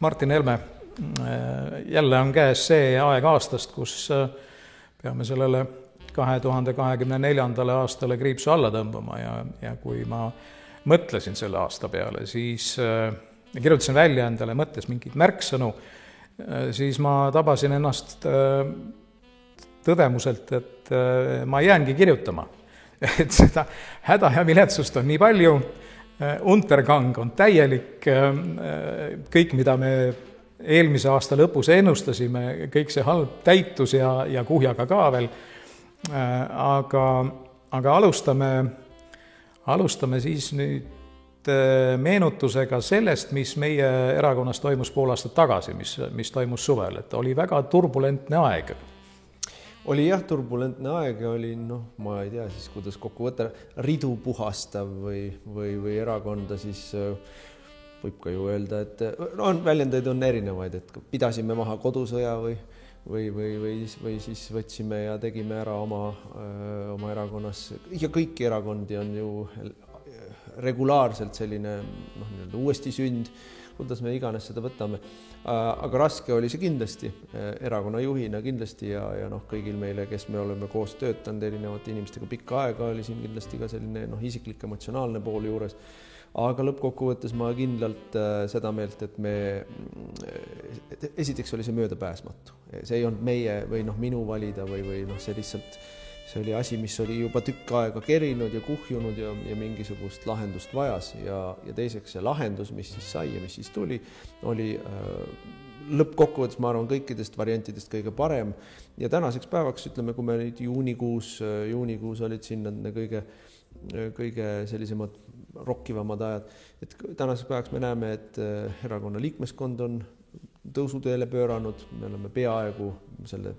Martin Helme, jälle on käes see aeg aastast, kus peame sellele 2024. aastale kriipsu alla tõmbama ja kui ma mõtlesin selle aasta peale, siis kirjutasin välja endale mõttes mingeid märksõnu, siis ma tabasin ennast tõdemuselt, et ma jäängi kirjutama. Et seda häda ja viletsust on nii palju, untergang on täielik, kõik, mida me eelmise aasta lõpus ennustasime, kõik see halb täitus ja kuhjaga ka veel, aga alustame siis nüüd meenutusega sellest, mis meie erakonnas toimus pool aastat tagasi, mis toimus suvel, et oli väga turbulentne aeg. Oli jah, turbulentne aeg ja oli, ma ei tea siis, kuidas kokku võtta, ridu puhastav või erakonda siis võib ka ju öelda, et väljendeid on erinevaid, et pidasime maha kodusõja või siis võtsime ja tegime ära oma erakonnas ja kõiki erakondi on ju regulaarselt selline uuesti sünd, kuidas me iganes seda võtame. Aga raske oli see kindlasti, erakonna juhina kindlasti ja kõigil meile, kes me oleme koos töötanud erinevate inimestega pikka aega, oli siin kindlasti ka selline isiklik emotsionaalne pool juures. Aga lõppkokkuvõttes ma kindlalt seda meelt, et esiteks oli see möödapääsmatu. See ei olnud meie või minu valida või see lihtsalt see oli asi, mis oli juba tükk aega kerinud ja kuhjunud ja mingisugust lahendust vajas ja teiseks see lahendus, mis siis sai ja mis siis tuli, oli lõppkokkuvõttes, ma arvan, kõikidest variantidest kõige parem ja tänaseks päevaks, ütleme, kui me nüüd juunikuus olid sinna kõige sellisemad rokkivamad ajad, et tänaseks päevaks me näeme, et erakonna liikmeskond on tõusuteele pööranud, me oleme peaaegu selle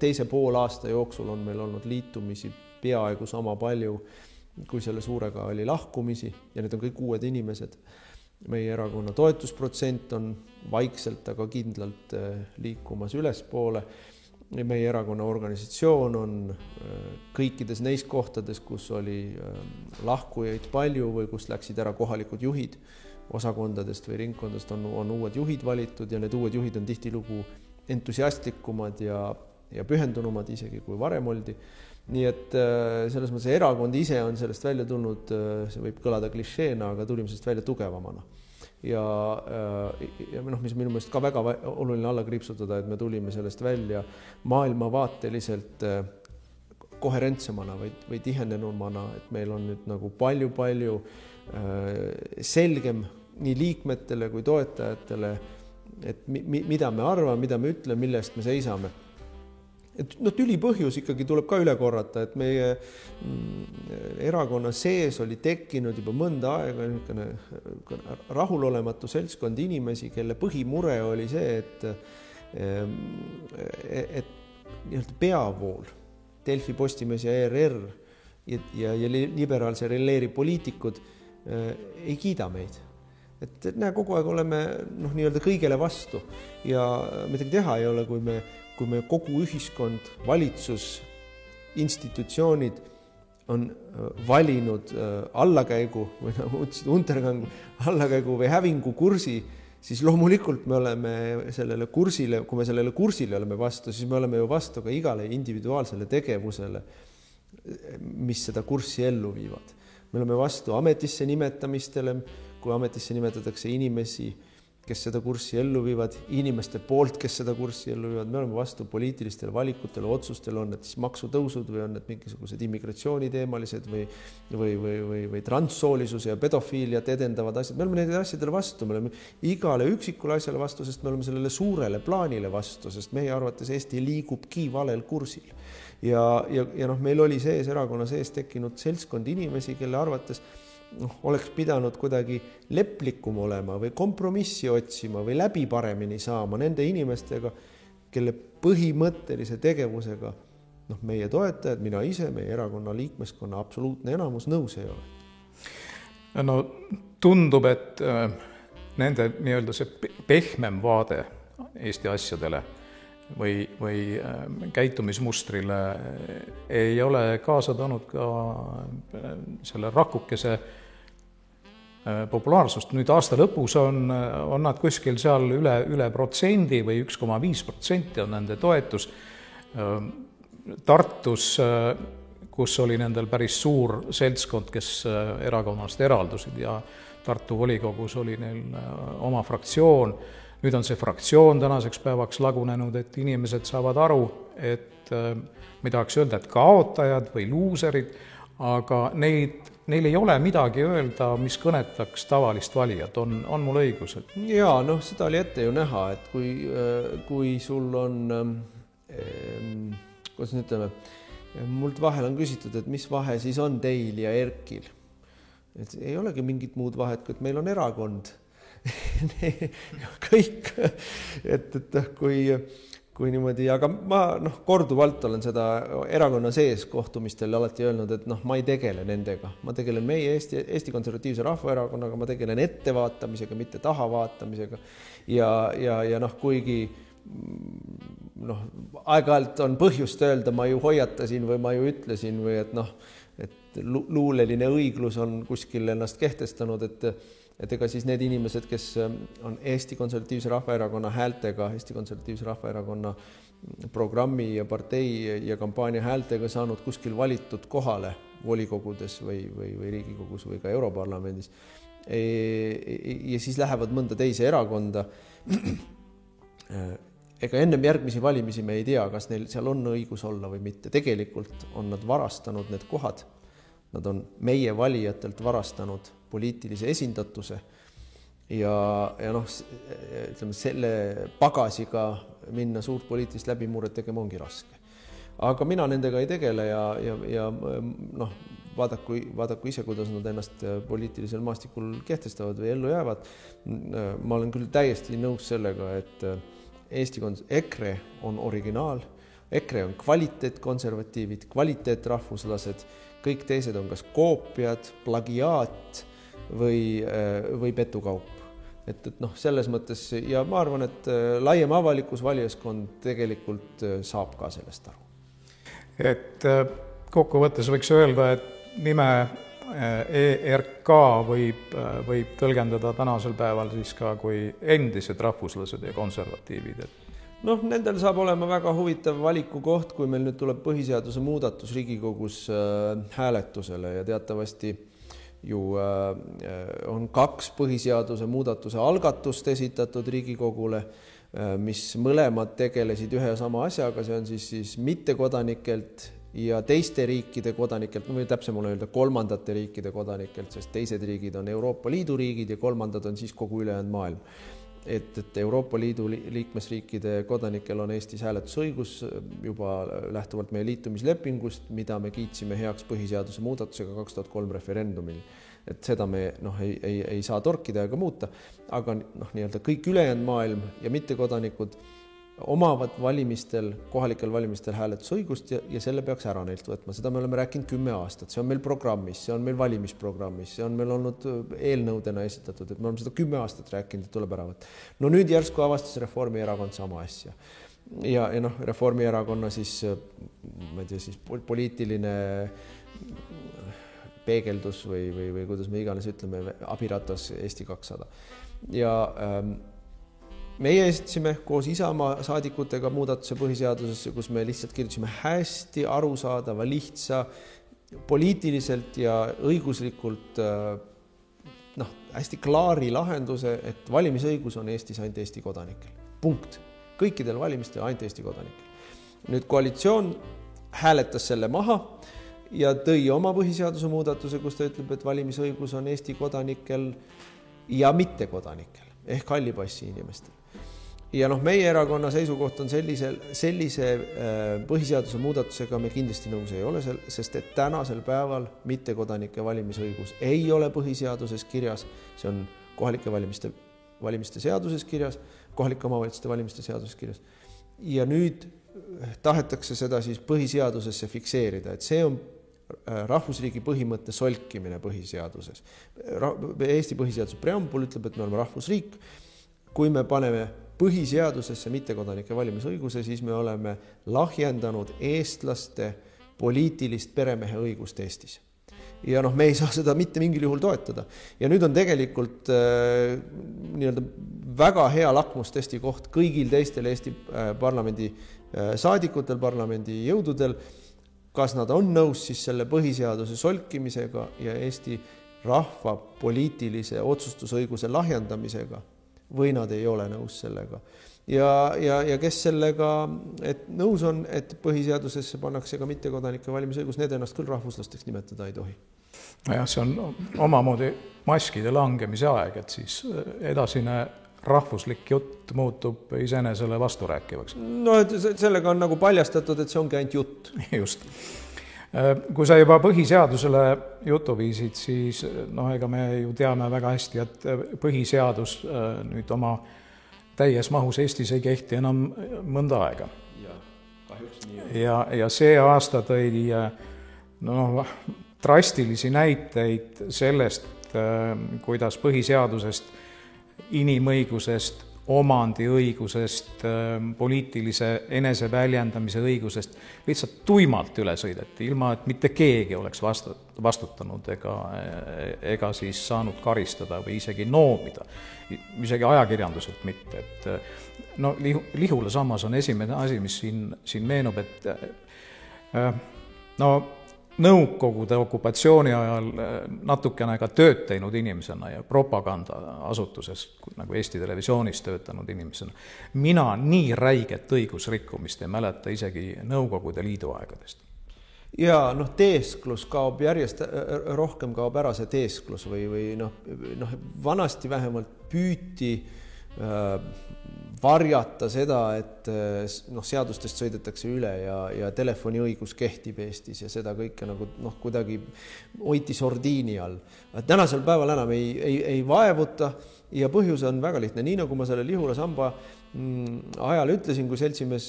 teise pool aasta jooksul on meil olnud liitumisi peaaegu sama palju, kui selle suurega oli lahkumisi ja need on kõik uued inimesed. Meie erakonna toetusprotsent on vaikselt, aga kindlalt liikumas ülespoole. Meie erakonna organisatsioon on kõikides neis kohtades, kus oli lahkujaid palju või kus läksid ära kohalikud juhid osakondadest või ringkondadest on uued juhid valitud ja need uued juhid on tihtilugu entusiastlikumad ja pühendunumad isegi kui varem oldi. Nii et selles mõttes erakond ise on sellest välja tulnud, see võib kõlada klišeena, aga tulime sellest välja tugevamana. Ja mis minu meelest ka väga oluline alla kriipsutada, et me tulime sellest välja maailmavaateliselt koherentsemana või tihenenumana, et meil on nüüd nagu palju selgem nii liikmetele kui toetajatele, et mida me arvame, mida me ütleme, mille eest me seisame. Et tüli põhjus ikkagi tuleb ka üle korrata, et meie erakonna sees oli tekkinud juba mõnda aega rahulolematu seltskond inimesi, kelle põhimure oli see, et peavool, Delfi, Postimees ja ERR ja liberaalse relleeri poliitikud ei kiida meid. Et kogu aeg oleme nii-öelda kõigele vastu ja midagi teha ei ole, kui me kogu ühiskond, valitsus, institutsioonid on valinud allakäigu või untergangu, allakäigu või hävingu kursi, siis loomulikult me oleme sellele kursile, kui me sellele kursile oleme vastu, siis me oleme ju vastu ka igale individuaalsele tegevusele, mis seda kurssi ellu viivad. Me oleme vastu ametisse nimetamistele, kui ametisse nimetatakse inimesi, kes seda kurssi ellu viivad, inimeste poolt, kes seda kurssi ellu viivad. Me oleme vastu poliitilistele valikutele, otsustele, on need siis maksutõusud või on need mingisugused immigratsiooniteemalised või transsoolisus ja pedofiiliat edendavad asjad. Me oleme neid asjadele vastu, me oleme igale üksikule asjale vastu, sest me oleme sellele suurele plaanile vastu, sest meie arvates Eesti liigubki valel kursil. Ja meil oli sees erakonna sees tekkinud seltskond inimesi, kelle arvates oleks pidanud kuidagi leplikum olema või kompromissi otsima või läbi paremini saama nende inimestega, kelle põhimõttelise tegevusega meie toetajad, mina ise, meie erakonna liikmeskonna absoluutne enamus nõus ei ole. Tundub, et nende nii-öelda see pehmem vaade Eesti asjadele või käitumismustrile ei ole kaasa toonud ka selle rakukese populaarsust. Nüüd aasta lõpus on nad kuskil seal üle protsendi või 1,5% on nende toetus. Tartus, kus oli nendel päris suur seltskond, kes erakonnast eraldusid ja Tartu volikogus oli neil oma fraktsioon. Nüüd on see fraktsioon tänaseks päevaks lagunenud, et inimesed saavad aru, et ma ei tahaks öelda, et kaotajad või luuserid, aga neil ei ole midagi öelda, mis kõnetaks tavalist valijat, on mul õigus? Jaa, seda oli ette ju näha, et kui sul on, kuidas nüüd ütleme, mult vahel on küsitud, et mis vahe siis on teil ja Erkil. Et ei olegi mingit muud vahet, kui et meil on erakond. Kõik, et kui niimoodi, aga ma korduvalt olen seda erakonna sees kohtumistel alati öelnud, et ma ei tegele nendega. Ma tegelen meie Eesti Konservatiivse Rahvaerakonnaga, ma tegelen ettevaatamisega, mitte tahavaatamisega. Ja kuigi aeg-ajalt on põhjust öelda, ma ju hoiatasin või ma ju ütlesin või et luuleline õiglus on kuskil ennast kehtestanud, et ega siis need inimesed, kes on Eesti Konservatiivse Rahvaerakonna häältega, Eesti Konservatiivse Rahvaerakonna programmi ja partei ja kampaania häältega saanud kuskil valitud kohale volikogudes või Riigikogus või ka Europarlamendis ja siis lähevad mõnda teise erakonda. Ega ennem järgmisi valimisi me ei tea, kas neil seal on õigus olla või mitte. Tegelikult on nad varastanud need kohad. Nad on meie valijatelt varastanud poliitilise esindatuse ja ütleme, selle pagasiga minna suurt poliitilist läbimurret tegema ongi raske. Aga mina nendega ei tegele ja vaadaku ise, kuidas nad ennast poliitilisel maastikul kehtestavad või ellu jäävad. Ma olen küll täiesti nõus sellega, et EKRE on originaal, EKRE on kvaliteetkonservatiivid, kvaliteetrahvuslased, kõik teised on kas koopiad, plagiaat või petukaup. Et selles mõttes, ja ma arvan, et laiem avalikus valijaskond tegelikult saab ka sellest aru. Et kokkuvõttes võiks öelda, et nime ERK võib tõlgendada tänasel päeval siis ka kui endised rahvuslased ja konservatiivid. Nendel saab olema väga huvitav valiku koht, kui meil nüüd tuleb põhiseaduse muudatus Riigikogus hääletusele ja teatavasti ju on 2 põhiseaduse muudatuse algatust esitatud Riigikogule, mis mõlemad tegelesid ühe ja sama asjaga, see on siis mittekodanikelt ja teiste riikide kodanikelt, või täpsemalt öelda kolmandate riikide kodanikelt, sest teised riigid on Euroopa Liidu riigid ja kolmandad on siis kogu ülejäänud maailm. Et Euroopa Liidu liikmesriikide kodanikel on Eestis hääletusõigus juba lähtuvalt meie liitumislepingust, mida me kiitsime heaks põhiseaduse muudatusega 2003 referendumil. Et seda me ei saa torkida ega muuta, aga nii-öelda kõik ülejäänud maailm ja mittekodanikud omavad kohalikel valimistel hääletusõigust ja selle peaks ära neilt võtma. Seda me oleme rääkinud 10 aastat, see on meil programmis, see on meil valimisprogrammis, see on meil olnud eelnõudena esitatud, et me oleme seda 10 aastat rääkinud, et tuleb ära võtta. Nüüd järsku avastas Reformierakond sama asja. Ja Reformierakonna siis, ma ei tea, siis poliitiline peegeldus või kuidas me iganes ütleme, abiratas Eesti 200. Ja meie esitasime koos Isamaa saadikutega muudatuse põhiseadusesse, kus me lihtsalt kirjutasime hästi arusaadava, lihtsa, poliitiliselt ja õiguslikult hästi klaari lahenduse, et valimisõigus on Eestis ainult Eesti kodanikel. Punkt. Kõikidel valimistel ainult Eesti kodanikel. Nüüd koalitsioon hääletas selle maha ja tõi oma põhiseaduse muudatuse, kus ta ütleb, et valimisõigus on Eesti kodanikel ja mittekodanikel ehk hallipassi inimestel. Ja meie erakonna seisukoht on sellise põhiseaduse muudatusega me kindlasti nõus ei ole, sest et tänasel päeval mittekodanike valimisõigus ei ole põhiseaduses kirjas, see on kohalike valimiste seaduses kirjas, kohalike omavalitsuste valimiste seaduses kirjas. Ja nüüd tahetakse seda siis põhiseadusesse fikseerida, et see on rahvusriigi põhimõtte solkimine põhiseaduses. Eesti põhiseaduse preambul ütleb, et me oleme rahvusriik. Kui me paneme põhiseadusesse mittekodanike valimisõiguse, siis me oleme lahjendanud eestlaste poliitilist peremehe õigust Eestis. ja noh, me ei saa seda mitte mingil juhul toetada. Ja nüüd on tegelikult nii-öelda väga hea lakmustesti koht kõigil teistel Eesti parlamendi saadikutel, parlamendi jõududel, kas nad on nõus siis selle põhiseaduse solkimisega ja Eesti rahva poliitilise otsustusõiguse lahjendamisega või nad ei ole nõus sellega. Ja kes sellega nõus on, et põhiseadusesse pannakse ka mittekodanike valimisõigus, need ennast küll rahvuslasteks nimetada ei tohi. Jah, see on omamoodi maskide langemise aeg, et siis edasine rahvuslik jutt muutub iseenesele vasturääkivaks. No sellega on nagu paljastatud, et see ongi ainult jutt. Just. Kui sa juba põhiseadusele jutu viisid, siis ega me ju teame väga hästi, et põhiseadus nüüd oma täies mahus Eestis ei kehti enam mõnda aega. Ja see aasta tõi drastilisi näiteid sellest, kuidas põhiseadusest, inimõigusest, omandiõigusest, poliitilise eneseväljendamise õigusest lihtsalt tuimalt üle sõideti, ilma et mitte keegi oleks vastutanud ega siis saanud karistada või isegi noomida, isegi ajakirjanduselt mitte. Lihula sammas on esimene asi, mis siin meenub, et Nõukogude okupatsiooni ajal natukene ka tööd teinud inimesena ja propagandaasutuses, nagu Eesti Televisioonis töötanud inimesena, mina nii räiget õigusrikkumist ei mäleta isegi Nõukogude Liidu aegadest. Ja teesklus kaob järjest, rohkem kaob ära see teesklus või vanasti vähemalt püüti varjata seda, et seadustest sõidetakse üle ja telefoniõigus kehtib Eestis ja seda kõike nagu kuidagi hoiti sordiini all. Tänasel päeval enam ei vaevuta ja põhjus on väga lihtne. Nii nagu ma selle Lihula samba ajal ütlesin, kui seltsimees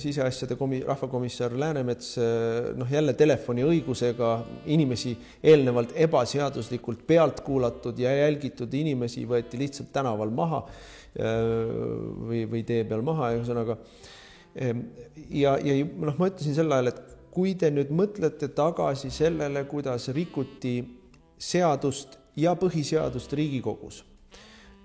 siseasjade rahvakomissar Läänemets jälle telefoniõigusega inimesi eelnevalt ebaseaduslikult pealt kuulatud ja jälgitud inimesi võeti lihtsalt tänaval maha või tee peal maha ja ma ütlesin sel ajal, et kui te nüüd mõtlete tagasi sellele, kuidas rikuti seadust ja põhiseadust Riigikogus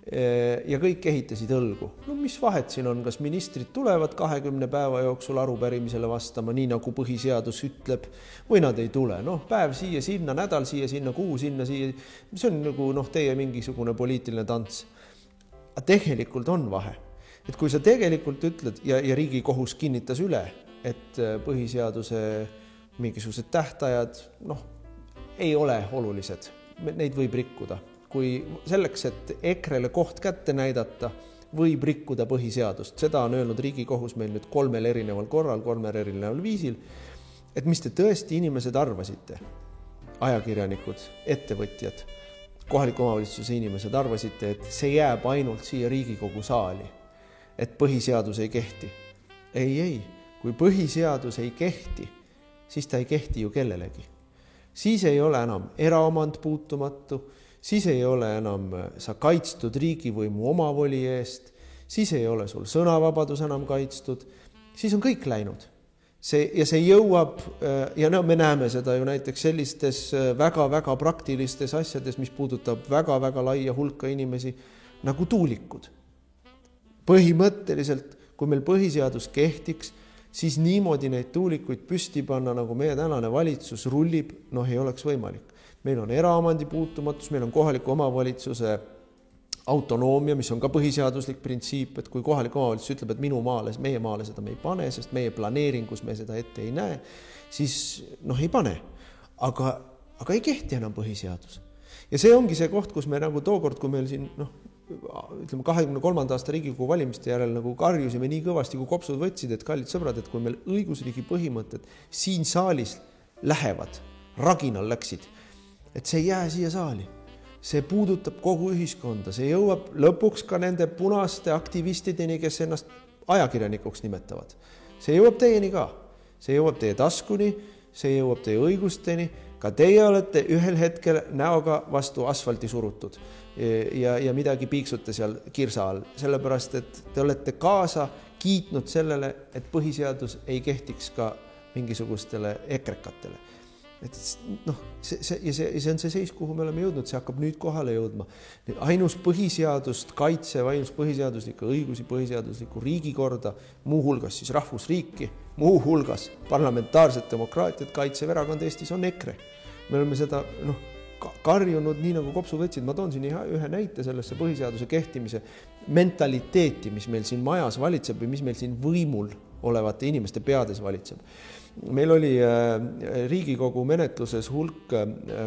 ja kõik ehitasid õlgu. Mis vahet siin on, kas ministrid tulevad 20 päeva jooksul arupärimisele vastama, nii nagu põhiseadus ütleb, või nad ei tule. Päev siia, sinna, nädal siia, sinna, kuu, sinna, siia. See on nagu teie mingisugune poliitiline tants. Aga tegelikult on vahe. Et kui sa tegelikult ütled ja Riigikohus kinnitas üle, et põhiseaduse mingisugused tähtajad ei ole olulised, neid võib rikkuda. Kui selleks, et EKRE-le koht kätte näidata, võib rikkuda põhiseadust. Seda on öelnud Riigikohus meil nüüd 3 erineval korral, 3 erineval viisil. Et mis te tõesti inimesed arvasite? Ajakirjanikud, ettevõtjad, kohaliku omavalitsuse inimesed arvasite, et see jääb ainult siia Riigikogu saali, et põhiseadus ei kehti. Ei. Kui põhiseadus ei kehti, siis ta ei kehti ju kellelegi. Siis ei ole enam eraomand puutumatu, siis ei ole enam sa kaitstud riigivõimu omavoli eest, siis ei ole sul sõnavabadus enam kaitstud, siis on kõik läinud. Ja see jõuab, ja me näeme seda ju näiteks sellistes väga-väga praktilistes asjades, mis puudutab väga-väga laia hulka inimesi, nagu tuulikud. Põhimõtteliselt, kui meil põhiseadus kehtiks, siis niimoodi neid tuulikuid püsti panna, nagu meie tänane valitsus rullib, ei oleks võimalik. Meil on eraomandi puutumatus, meil on kohaliku omavalitsuse autonoomia, mis on ka põhiseaduslik printsiip, et kui kohalik omavalitsus ütleb, et meie maale seda me ei pane, sest meie planeeringus me seda ette ei näe, siis ei pane. Aga ei kehti enam põhiseadus. Ja see ongi see koht, kus me nagu tookord, kui meil siin 23. aasta Riigikogu valimiste järel nagu karjusime nii kõvasti, kui kopsud võtsid, et kallid sõbrad, et kui meil õigusriigi põhimõtted siin saalis lähevad, raginal läksid, et see ei jää siia saali. See puudutab kogu ühiskonda, see jõuab lõpuks ka nende punaste aktivistideni, kes ennast ajakirjanikuks nimetavad. See jõuab teieni ka. See jõuab teie taskuni, see jõuab teie õigusteni, ka teie olete ühel hetkel näoga vastu asfalti surutud ja midagi piiksute seal kirsa all, sellepärast, et te olete kaasa kiitnud sellele, et põhiseadus ei kehtiks ka mingisugustele ekrekatele. et noh, see on see seis, kuhu me oleme jõudnud, see hakkab nüüd kohale jõudma. Ainus põhiseadust kaitsev, ainus põhiseaduslikku õigusi, põhiseaduslikku riigikorda, muuhulgas siis rahvusriiki, muuhulgas parlamentaarset demokraatiat kaitsev erakond Eestis on EKRE. Me oleme seda karjunud nii nagu kopsu võtsid. Ma toon siin ühe näite sellesse põhiseaduse kehtimise mentaliteeti, mis meil siin majas valitseb või mis meil siin võimul olevate inimeste peades valitseb. Meil oli Riigikogu menetluses hulk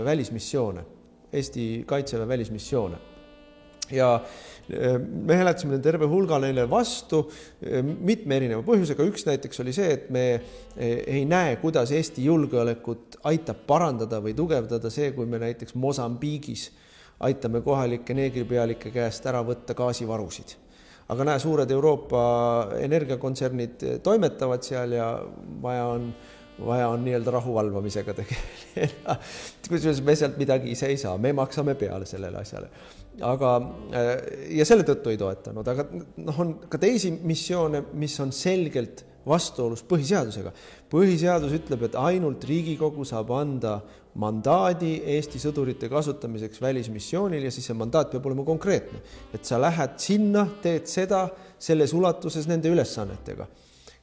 välismissioone, Eesti Kaitseväe välismissioone. Ja me hääletasime terve hulga neile vastu mitme erineva põhjusega. Üks näiteks oli see, et me ei näe, kuidas Eesti julgeolekut aitab parandada või tugevdada see, kui me näiteks Mosambiigis aitame kohalike neegripealike käest ära võtta gaasivarusid. Aga näe, suured Euroopa energiakontsernid toimetavad seal ja vaja on nii-öelda rahuvalvamisega tegeleda. Kusjuures me sealt midagi ise ei saa, me maksame peale sellele asjale. Ja selle tõttu ei toetanud, aga on ka teisi missioone, mis on selgelt vastuolus põhiseadusega. Põhiseadus ütleb, et ainult Riigikogu saab anda mandaadi Eesti sõdurite kasutamiseks välismissioonil ja siis see mandaat peab olema konkreetne. Et sa lähed sinna, teed seda selles ulatuses nende ülesannetega.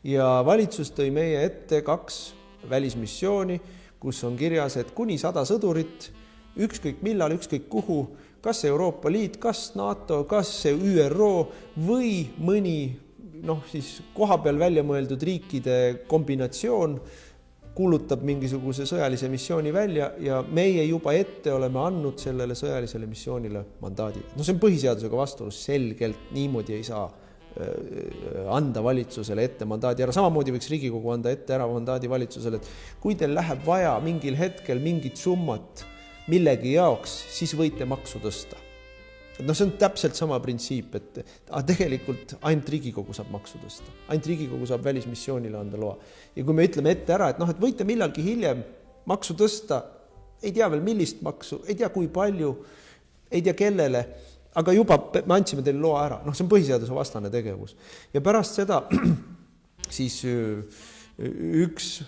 Ja valitsus tõi meie ette 2 välismissiooni, kus on kirjas, et kuni 100 sõdurit, ükskõik millal, ükskõik kuhu, kas Euroopa Liit, kas NATO, kas ÜRO või mõni siis koha peal välja mõeldud riikide kombinatsioon kuulutab mingisuguse sõjalise missiooni välja ja meie juba ette oleme andnud sellele sõjalisele missioonile mandaadi. See on põhiseadusega vastuolus, selgelt niimoodi ei saa anda valitsusele ette mandaadi ära. Samamoodi võiks Riigikogu anda ette ära mandaadi valitsusele, et kui teil läheb vaja mingil hetkel mingit summat millegi jaoks, siis võite maksu tõsta. See on täpselt sama printsiip, et tegelikult ainult Riigikogu saab maksu tõsta. Ainult Riigikogu saab välismissioonile anda loa. Ja kui me ütleme ette ära, et võite millalgi hiljem maksu tõsta, ei tea veel millist maksu, ei tea kui palju, ei tea kellele, aga juba me andsime teile loa ära. See on põhiseaduse vastane tegevus. Ja pärast seda siis üks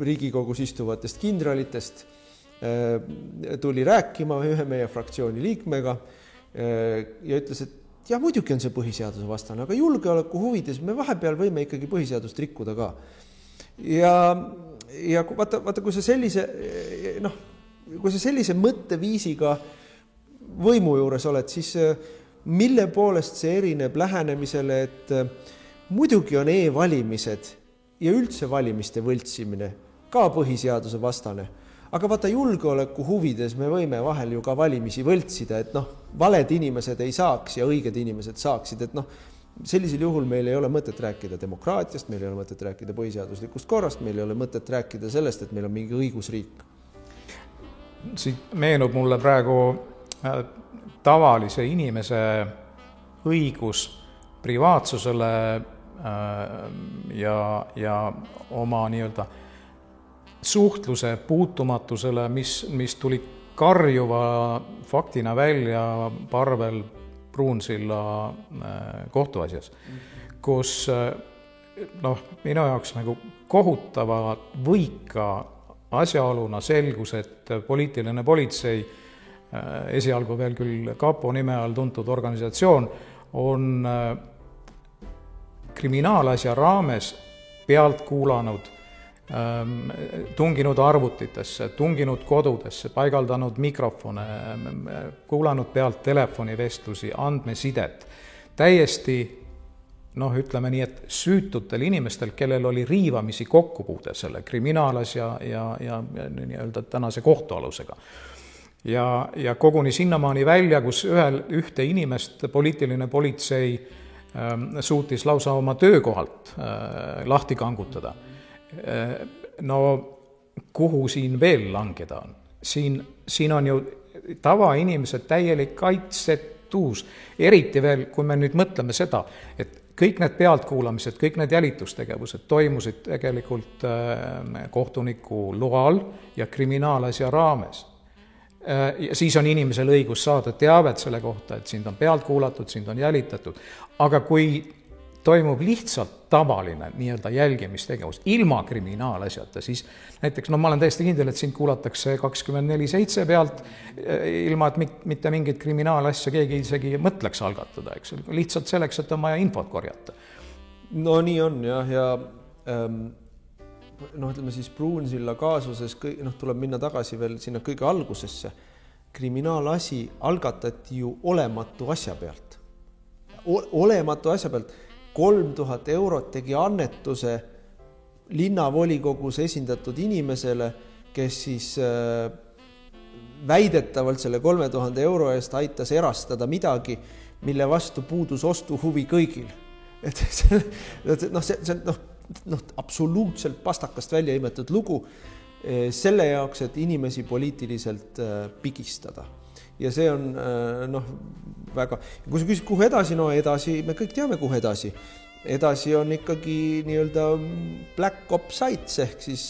Riigikogus istuvatest kindralitest tuli rääkima ühe meie fraktsiooni liikmega ja ütles, et ja muidugi on see põhiseaduse vastane, aga julgeoleku huvides me vahepeal võime ikkagi põhiseadust rikkuda ka. Ja vaata, kui sa sellise mõtteviisiga võimu juures oled, siis mille poolest see erineb lähenemisele, et muidugi on e-valimised ja üldse valimiste võltsimine ka põhiseaduse vastane. Aga vaata, julgeoleku huvides me võime vahel ju ka valimisi võltsida, et valed inimesed ei saaks ja õiged inimesed saaksid, et sellisel juhul meil ei ole mõtet rääkida demokraatiast, meil ei ole mõtet rääkida põhiseaduslikust korrast, meil ei ole mõtet rääkida sellest, et meil on mingi õigusriik. Siit meenub mulle praegu tavalise inimese õigus privaatsusele ja oma nii-öelda suhtluse puutumatusele, mis tuli karjuva faktina välja Parvel Pruunsilla kohtuasjas, kus minu jaoks nagu kohutava võika asjaoluna selgus, et poliitiline politsei, esialgu veel küll kapo nime all tuntud organisatsioon, on kriminaalasja raames pealt kuulanud, tunginud arvutitesse, tunginud kodudesse, paigaldanud mikrofone, kuulanud pealt telefonivestlusi, andmesidet. Täiesti, ütleme nii, et süütutel inimestel, kellel oli riivamisi kokkupuude selle kriminaalasja ja nii-öelda tänase kohtualusega. Ja koguni sinnamaani välja, kus ühte inimest poliitiline politsei suutis lausa oma töökohalt lahti kangutada. Kuhu siin veel langeda on? Siin on ju tavainimesed täielik kaitsetus, eriti veel, kui me nüüd mõtleme seda, et kõik need pealtkuulamised, kõik need jälitustegevused toimusid tegelikult kohtuniku loal ja kriminaalasja raames. Ja siis on inimesel õigus saada teavet selle kohta, et sind on pealt kuulatud, sind on jälitatud. Aga kui toimub lihtsalt tavaline nii-öelda jälgimistegevus ilma kriminaalasjata, siis näiteks, ma olen täiesti kindel, et sind kuulatakse 24/7 pealt, ilma et mitte mingit kriminaalasja keegi isegi mõtleks algatada, eks, lihtsalt selleks, et on vaja infot korjata. No nii on jah, ja ütleme siis Pruunsilla kaasuses tuleb minna tagasi veel sinna kõige algusesse. Kriminaalasi algatati ju olematu asja pealt. Olematu asja pealt. 3000 eurot tegi annetuse linnavolikogus esindatud inimesele, kes siis väidetavalt selle 3000 euro eest aitas erastada midagi, mille vastu puudus ostuhuvi kõigil. Et see absoluutselt pastakast välja imetud lugu selle jaoks, et inimesi poliitiliselt pigistada. Ja see on väga, kui sa küsid, kuhu edasi, edasi, me kõik teame, kuhu edasi. Edasi on ikkagi nii-öelda black ops sites ehk siis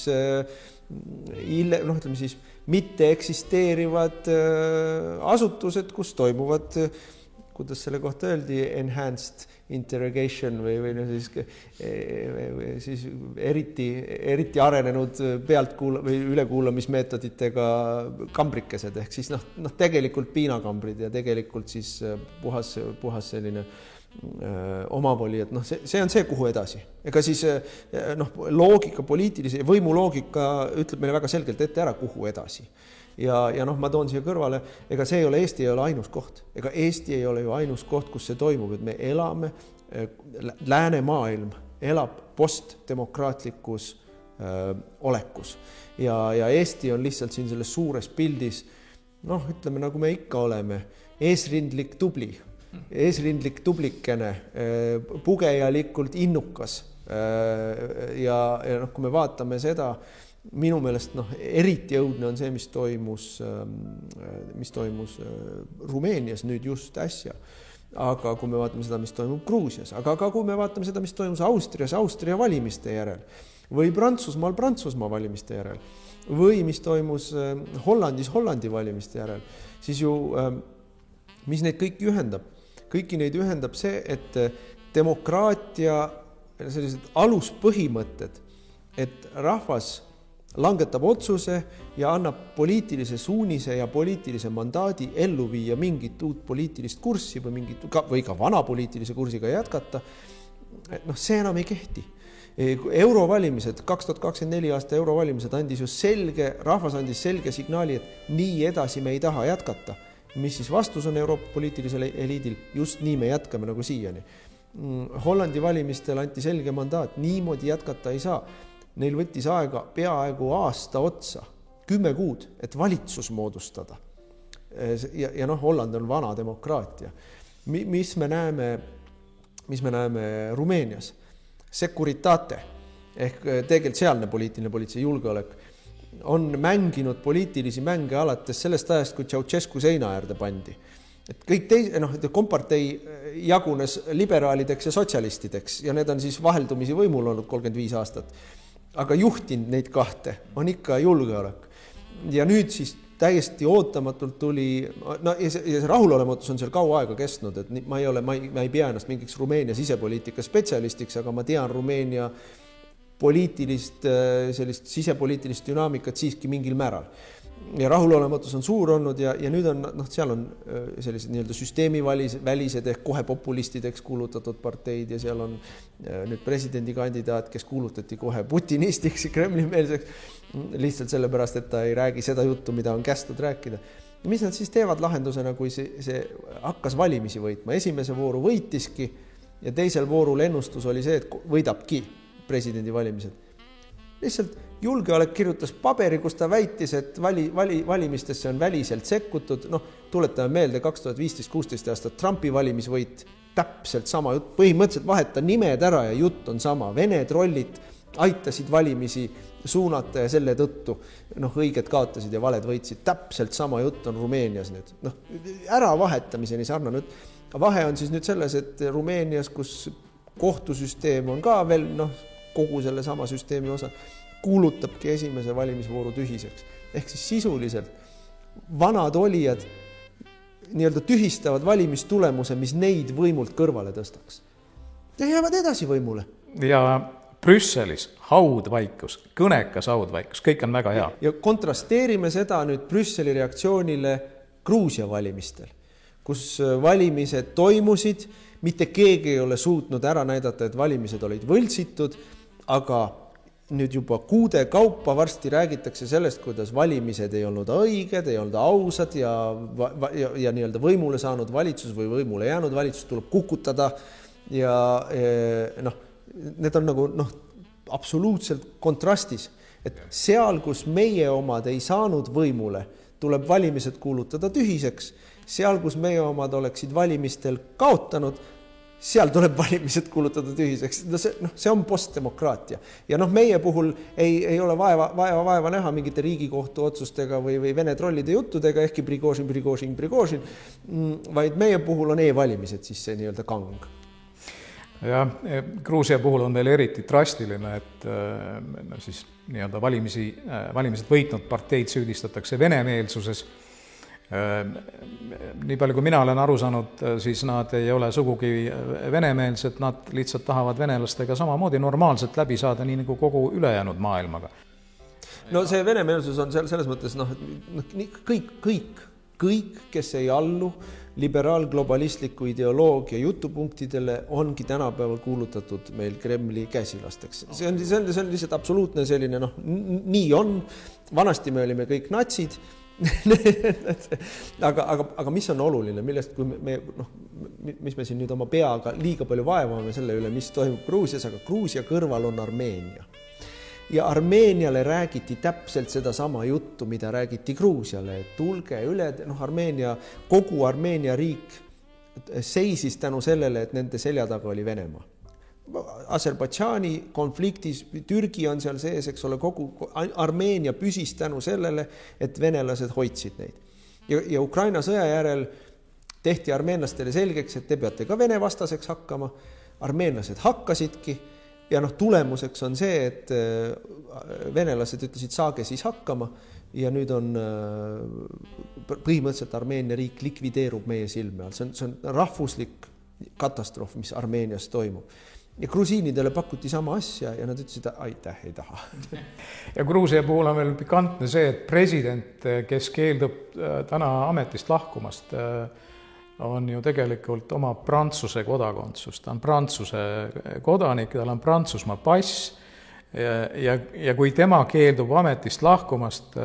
ütleme siis mitte eksisteerivad asutused, kus toimuvad, kuidas selle kohta öeldi, enhanced interrogation või siis eriti arenenud või ülekuulamismeetoditega kambrikesed ehk siis tegelikult piinakambrid ja tegelikult siis puhas selline omavoli, et see on see, kuhu edasi. Ega siis loogika, poliitilise võimuloogika ütleb meile väga selgelt ette ära, kuhu edasi. Ja ma toon siia kõrvale, ega see ei ole, Eesti ei ole ainus koht. Ega Eesti ei ole ju ainus koht, kus see toimub, et me elame, läänemaailm elab postdemokraatlikus olekus. Ja Eesti on lihtsalt siin selles suures pildis, ütleme, nagu me ikka oleme, eesrindlik tublikene, pugejalikult innukas. Ja kui me vaatame seda, minu meelest eriti õudne on see, mis toimus Rumeenias nüüd just äsja. Aga kui me vaatame seda, mis toimub Gruusias, aga kui me vaatame seda, mis toimus Austrias Austria valimiste järel või Prantsusmaa valimiste järel või mis toimus Hollandis Hollandi valimiste järel, siis ju mis neid kõiki ühendab? Kõiki neid ühendab see, et demokraatia sellised aluspõhimõtted, et rahvas langetab otsuse ja annab poliitilise suunise ja poliitilise mandaadi ellu viia mingit uut poliitilist kurssi või ka vana poliitilise kursiga jätkata, see enam ei kehti. Eurovalimised, 2024 aasta eurovalimised rahvas andis selge signaali, et nii edasi me ei taha jätkata. Mis siis vastus on Euroopa poliitilisel eliidil? Just nii me jätkame nagu siiani. Hollandi valimistel anti selge mandaat, niimoodi jätkata ei saa. Neil võttis aega peaaegu aasta otsa, 10 kuud, et valitsus moodustada. Ja Holland on vana demokraatia. Mis me näeme Rumeenias? Securitate ehk tegelikult sealne poliitiline politsei julgeolek on mänginud poliitilisi mänge alates sellest ajast, kui Ceausescu seina äärde pandi. Et kõik kompartei jagunes liberaalideks ja sotsialistideks ja need on siis vaheldumisi võimul olnud 35 aastat. Aga juhtinud neid kahte on ikka julgeolek. Ja nüüd siis täiesti ootamatult tuli, ja see rahulolematus on seal kaua aega kestnud, et ma ei pea ennast mingiks Rumeenia sisepoliitika spetsialistiks, aga ma tean Rumeenia sellist sisepoliitilist dünaamikat siiski mingil määral. Ja rahulolematus on suur olnud ja nüüd on, seal on sellised nii-öelda süsteemivälised ehk kohe populistideks kuulutatud parteid ja seal on nüüd presidendikandidaat, kes kuulutati kohe putinistiks ja Kremli-meelseks lihtsalt sellepärast, et ta ei räägi seda juttu, mida on kästud rääkida. Mis nad siis teevad lahendusena, kui see hakkas valimisi võitma? Esimese vooru võitiski ja teisel voorul ennustus oli see, et võidabki presidendi valimised. Lihtsalt julgeolek kirjutas paberi, kus ta väitis, et valimistesse on väliselt sekkutud. Tuletame meelde 2015-16 aastat Trumpi valimisvõit, täpselt sama jutt, põhimõtteliselt vaheta nimed ära ja jutt on sama. Vene trollid aitasid valimisi suunata ja selle tõttu õiged kaotasid ja valed võitsid. Täpselt sama jutt on Rumeenias nüüd. Ära vahetamiseni sarnane. Vahe on siis nüüd selles, et Rumeenias, kus kohtusüsteem on ka veel kogu selle sama süsteemi osa, kuulutabki esimese valimisvooru tühiseks. Ehk siis sisuliselt vanad olijad nii-öelda tühistavad valimistulemuse, mis neid võimult kõrvale tõstaks. ja jäävad edasi võimule. Ja Brüsselis haudvaikus, kõnekas haudvaikus, kõik on väga hea. Ja kontrasteerime seda nüüd Brüsseli reaktsioonile Gruusia valimistel, kus valimised toimusid, mitte keegi ei ole suutnud ära näidata, et valimised olid võltsitud, aga nüüd juba kuude kaupa varsti räägitakse sellest, kuidas valimised ei olnud õiged, ei olnud ausad ja nii-öelda võimule saanud valitsus või võimule jäänud valitsus tuleb kukutada ja need on nagu absoluutselt kontrastis, et seal, kus meie omad ei saanud võimule, tuleb valimised kuulutada tühiseks, seal, kus meie omad oleksid valimistel kaotanud, seal tuleb valimised kuulutada tühiseks. See on postdemokraatia. Ja meie puhul ei ole vaeva näha mingite riigikohtu otsustega või Vene trollide juttudega, ehkki Prigožin, vaid meie puhul on e-valimised siis see nii-öelda kang. Ja Gruusia puhul on veel eriti drastiline, et siis nii-öelda valimised võitnud parteid süüdistatakse venemeelsuses. Nii palju, kui mina olen aru saanud, siis nad ei ole sugugi venemeelsed, nad lihtsalt tahavad venelastega samamoodi normaalselt läbi saada, nii nagu kogu ülejäänud maailmaga. No see venemeelsus on selles mõttes, kõik, kes ei allu liberaal-globalistliku ideoloogia jutupunktidele, ongi tänapäeval kuulutatud meil Kremli käsilasteks. See on lihtsalt absoluutne selline, nii on, vanasti me olime kõik natsid, aga mis on oluline, millest kui mis me siin nüüd oma peaga liiga palju vaevame selle üle, mis toimub Gruusias, aga Gruusia kõrval on Armeenia. Ja Armeeniale räägiti täpselt seda sama juttu, mida räägiti Gruusiale, et tulge üle, kogu Armeenia riik seisis tänu sellele, et nende selja taga oli Venemaa. Aserbaidžaani konfliktis, Türgi on seal sees, eks ole, kogu Armeenia püsis tänu sellele, et venelased hoidsid neid. Ja Ukraina sõja järel tehti armeenlastele selgeks, et te peate ka Vene vastaseks hakkama. Armeenlased hakkasidki ja tulemuseks on see, et venelased ütlesid, saage siis hakkama ja nüüd on põhimõtteliselt Armeenia riik likvideerub meie silme all. See on rahvuslik katastroof, mis Armeenias toimub. Ja grusiinidele pakuti sama asja ja nad ütlesid, aitäh, ei taha. Ja Gruusia puhul on veel pikantne see, et president, kes keeldub täna ametist lahkumast, on ju tegelikult oma Prantsuse kodakondsus. Ta on Prantsuse kodanik, tal on Prantsusmaa pass ja kui tema keeldub ametist lahkumast,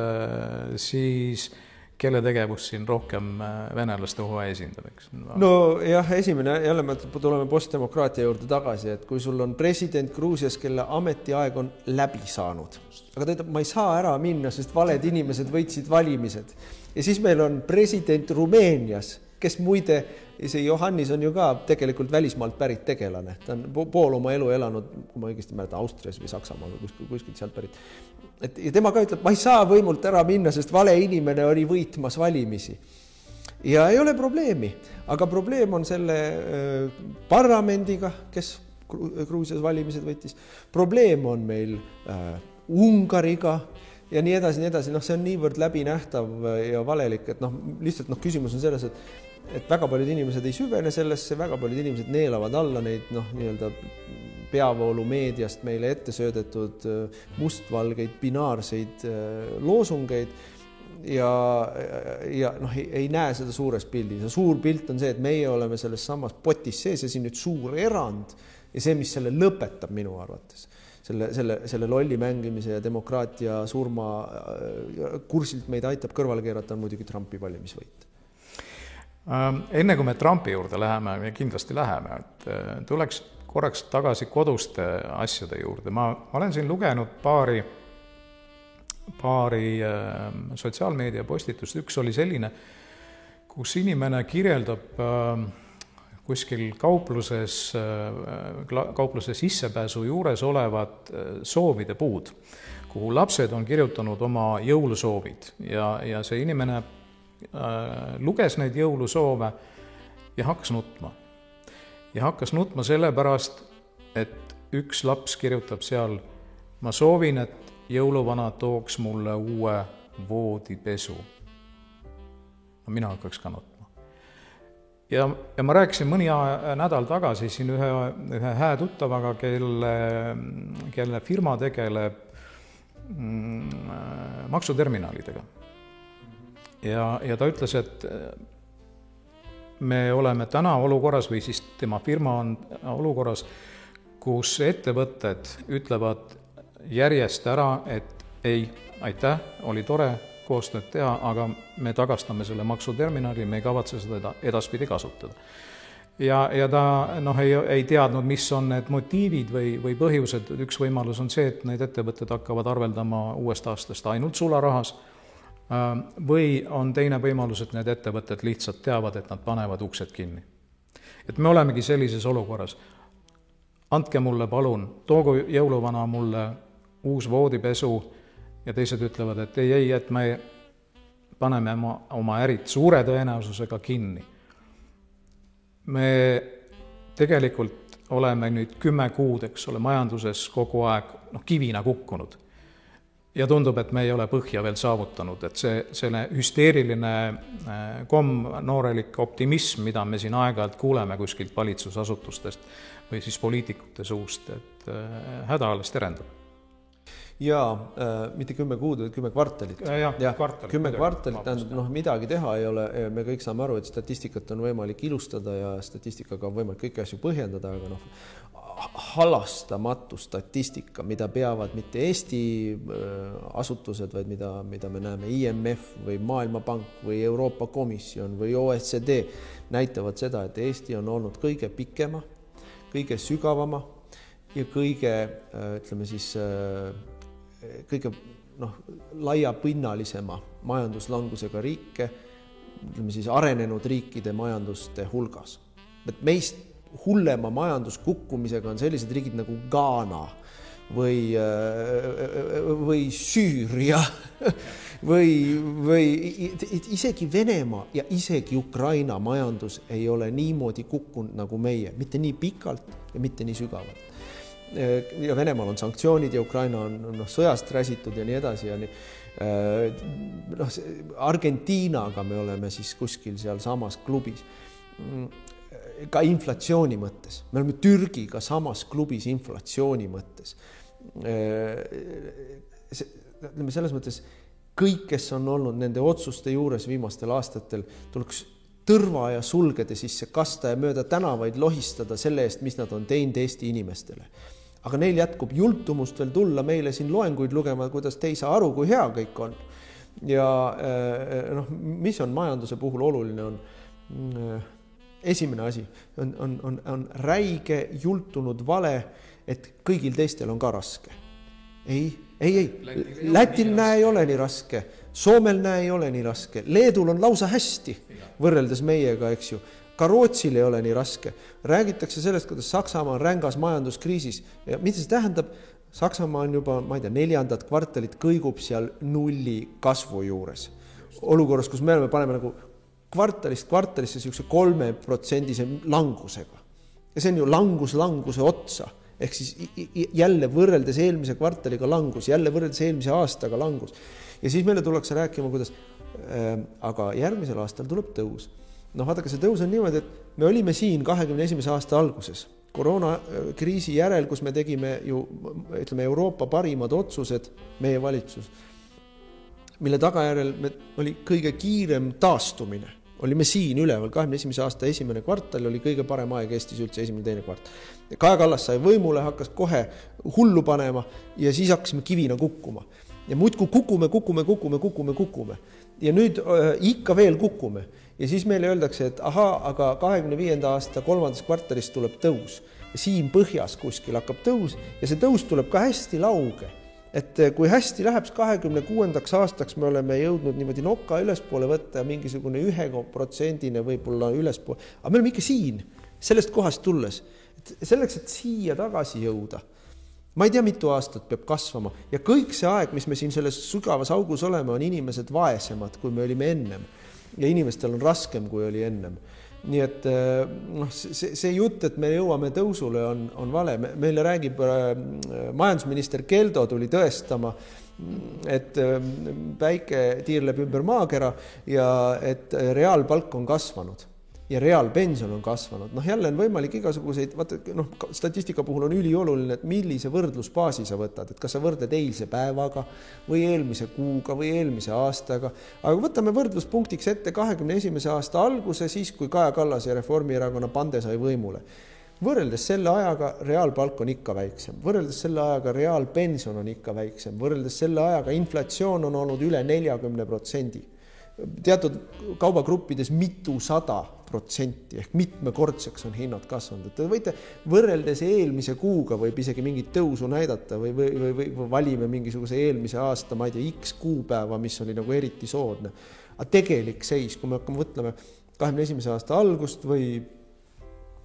siis kelle tegevus siin rohkem venelaste huve esindab, eks? No jah, esimene, jälle me tuleme postdemokraatia juurde tagasi, et kui sul on president Gruusias, kelle ametiaeg on läbi saanud, aga ta ütleb, ma ei saa ära minna, sest valed inimesed võitsid valimised. Ja siis meil on president Rumeenias, kes muide, see Johannis on ju ka tegelikult välismaalt pärit tegelane. Ta on pool oma elu elanud, kui ma õigesti mäletan, Austrias või Saksamaal või kuskilt sealt pärit. Ja tema ka ütleb, ma ei saa võimult ära minna, sest vale inimene oli võitmas valimisi. Ja ei ole probleemi, aga probleem on selle parlamendiga, kes Gruusias valimised võttis. Probleem on meil Ungariga ja nii edasi, nii edasi. See on niivõrd läbinähtav ja valelik, et lihtsalt küsimus on selles, et väga paljud inimesed ei süvene sellesse, väga paljud inimesed neelavad alla neid nii-öelda peavoolu meediast meile ette söödetud mustvalgeid, binaarseid loosungeid ja ei näe seda suures pildis. Suur pilt on see, et meie oleme selles samas potis sees ja siin nüüd suur erand ja see, mis selle lõpetab minu arvates. Selle lolli mängimise ja demokraatia surma kursilt meid aitab kõrvale keerata on muidugi Trumpi valimisvõit. Enne kui me Trumpi juurde läheme, me kindlasti läheme, et tuleks korraks tagasi koduste asjade juurde. Ma olen siin lugenud paari sotsiaalmeedia postitust. Üks oli selline, kus inimene kirjeldab kuskil kaupluse sissepääsu juures olevat soovide puud, kuhu lapsed on kirjutanud oma jõulusoovid ja see inimene luges neid jõulusoove ja hakkas nutma. Ja hakkas nutma sellepärast, et üks laps kirjutab seal, ma soovin, et jõuluvana tooks mulle uue voodipesu. Mina hakkaks ka nutma. ja ma rääkisin mõni nädal tagasi siin ühe hää tuttavaga, kelle firma tegeleb maksuterminalidega. Ja ta ütles, et me oleme täna olukorras või siis tema firma on olukorras, kus ettevõtted ütlevad järjest ära, et ei, aitäh, oli tore koostööd teha, aga me tagastame selle maksuterminali, me ei kavatse seda edaspidi kasutada. Ja ta ei teadnud, mis on need motiivid või põhjused. Üks võimalus on see, et need ettevõtted hakkavad arveldama uuest aastast ainult sularahas, või on teine võimalus, et need ettevõtted lihtsalt teavad, et nad panevad uksed kinni. Et me olemegi sellises olukorras. Andke mulle palun, toogu jõuluvana mulle uus voodipesu ja teised ütlevad, et ei, et me paneme oma ärid suure tõenäosusega kinni. Me tegelikult oleme nüüd 10 kuud, eks ole, majanduses kogu aeg kivina kukkunud. Ja tundub, et me ei ole põhja veel saavutanud, et selle hüsteeriline noореlik optimism, mida me siin aeg-ajalt kuuleme kuskilt valitsusasutustest või siis poliitikute suust, et häda alles terendab. Jaa, mitte 10 kuud, 10 kvartalit. Ja, 10 kvartalit, tähendab, midagi teha ei ole. Me kõik saame aru, et statistikat on võimalik ilustada ja statistikaga on võimalik kõiki asju põhjendada, aga halastamatu statistika, mida peavad mitte Eesti asutused, vaid mida me näeme IMF või Maailmapank või Euroopa Komisjon või OECD, näitavad seda, et Eesti on olnud kõige pikema, kõige sügavama ja kõige, ütleme siis, kõige laiapinnalisema majanduslangusega riike, ütleme siis arenenud riikide majanduste hulgas. Et meist hullema majanduskukkumisega on sellised riigid nagu Ghana või Süüria või isegi Venemaa ja isegi Ukraina majandus ei ole niimoodi kukkunud nagu meie, mitte nii pikalt ja mitte nii sügavalt. Ja Venemaal on sanktsioonid ja Ukraina on sõjast räsitud ja nii edasi ja Argentiinaga me oleme siis kuskil seal samas klubis ka inflatsiooni mõttes. Me oleme Türgiga samas klubis inflatsiooni mõttes. Selles mõttes kõik, kes on olnud nende otsuste juures viimastel aastatel, tuleks tõrva ja sulgede sisse kasta ja mööda tänavaid lohistada selle eest, mis nad on teinud Eesti inimestele. Aga neil jätkub jultumust veel tulla meile siin loenguid lugema, kuidas te ei saa aru, kui hea kõik on. Ja mis on majanduse puhul oluline on esimene asi, on räige jultunud vale, et kõigil teistel on ka raske. Ei. Lätil näe ei ole nii raske, Soomel näe ei ole nii raske, Leedul on lausa hästi võrreldes meiega, eks ju. Ka Rootsil ei ole nii raske. Räägitakse sellest, kuidas Saksamaa on rängas majanduskriisis. Ja mida see tähendab? Saksamaa on juba, 4. kvartalit kõigub seal nulli kasvu juures. Olukorras, kus me paneme nagu kvartalist kvartalisse 3% langusega. Ja see on ju languse otsa. Ehk siis jälle võrreldes eelmise kvartaliga langus, jälle võrreldes eelmise aastaga langus. Ja siis meile tullakse rääkima, kuidas aga järgmisel aastal tuleb tõus. Vaadake, see tõus on niimoodi, et me olime siin 21. aasta alguses. Koroonakriisi järel, kus me tegime ju, ütleme, Euroopa parimad otsused, meie valitsus, mille tagajärel oli kõige kiirem taastumine. Olime siin üleval, 21. aasta esimene kvartal oli kõige parem aeg Eestis üldse esimene teine kvartal. Kaja Kallas sai võimule, hakkas kohe hullu panema ja siis hakkasime kivina kukkuma. Ja muudku kukume. Ja nüüd ikka veel kukume. Ja siis meile öeldakse, et aga 25. aasta 3. kvartalist tuleb tõus. Ja siin põhjas kuskil hakkab tõus ja see tõus tuleb ka hästi lauge. Et kui hästi läheb 26. aastaks, me oleme jõudnud niimoodi nokka ülespoole võtta mingisugune 1% võib-olla ülespoole. Aga me oleme ikka siin, sellest kohast tulles. Selleks, et siia tagasi jõuda, ma ei tea, mitu aastat peab kasvama. Ja kõik see aeg, mis me siin selles sügavas augus oleme, on inimesed vaesemad, kui me olime ennem. Ja inimestel on raskem, kui oli ennem. Nii et see jutt, et me jõuame tõusule, on vale. Meile räägib majandusminister Keldo tuli tõestama, et päike tiirleb ümber maakera ja et reaalpalk on kasvanud. ja reaalpension on kasvanud. Noh, jälle on võimalik igasuguseid, vaata, noh, statistika puhul on ülioluline, et millise võrdlusbaasi sa võtad, et kas sa võrdled eilse päevaga või eelmise kuuga või eelmise aastaga. Aga võtame võrdluspunktiks ette 21. aasta alguse, siis kui Kaja Kallas ja Reformierakonna pande sai võimule. Võrreldes selle ajaga reaalpalk on ikka väiksem, võrreldes selle ajaga reaalpension on ikka väiksem, võrreldes selle ajaga inflatsioon on olnud üle 40%. Teatud kaubagruppides 200% ehk mitmekordseks on hinnad kasvanud. Te võite võrreldes eelmise kuuga võib isegi mingit tõusu näidata või valime mingisuguse eelmise aasta, ma ei tea, X kuupäeva, mis oli nagu eriti soodne. Aga tegelik seis, kui me hakkame võtleme 21. aasta algust või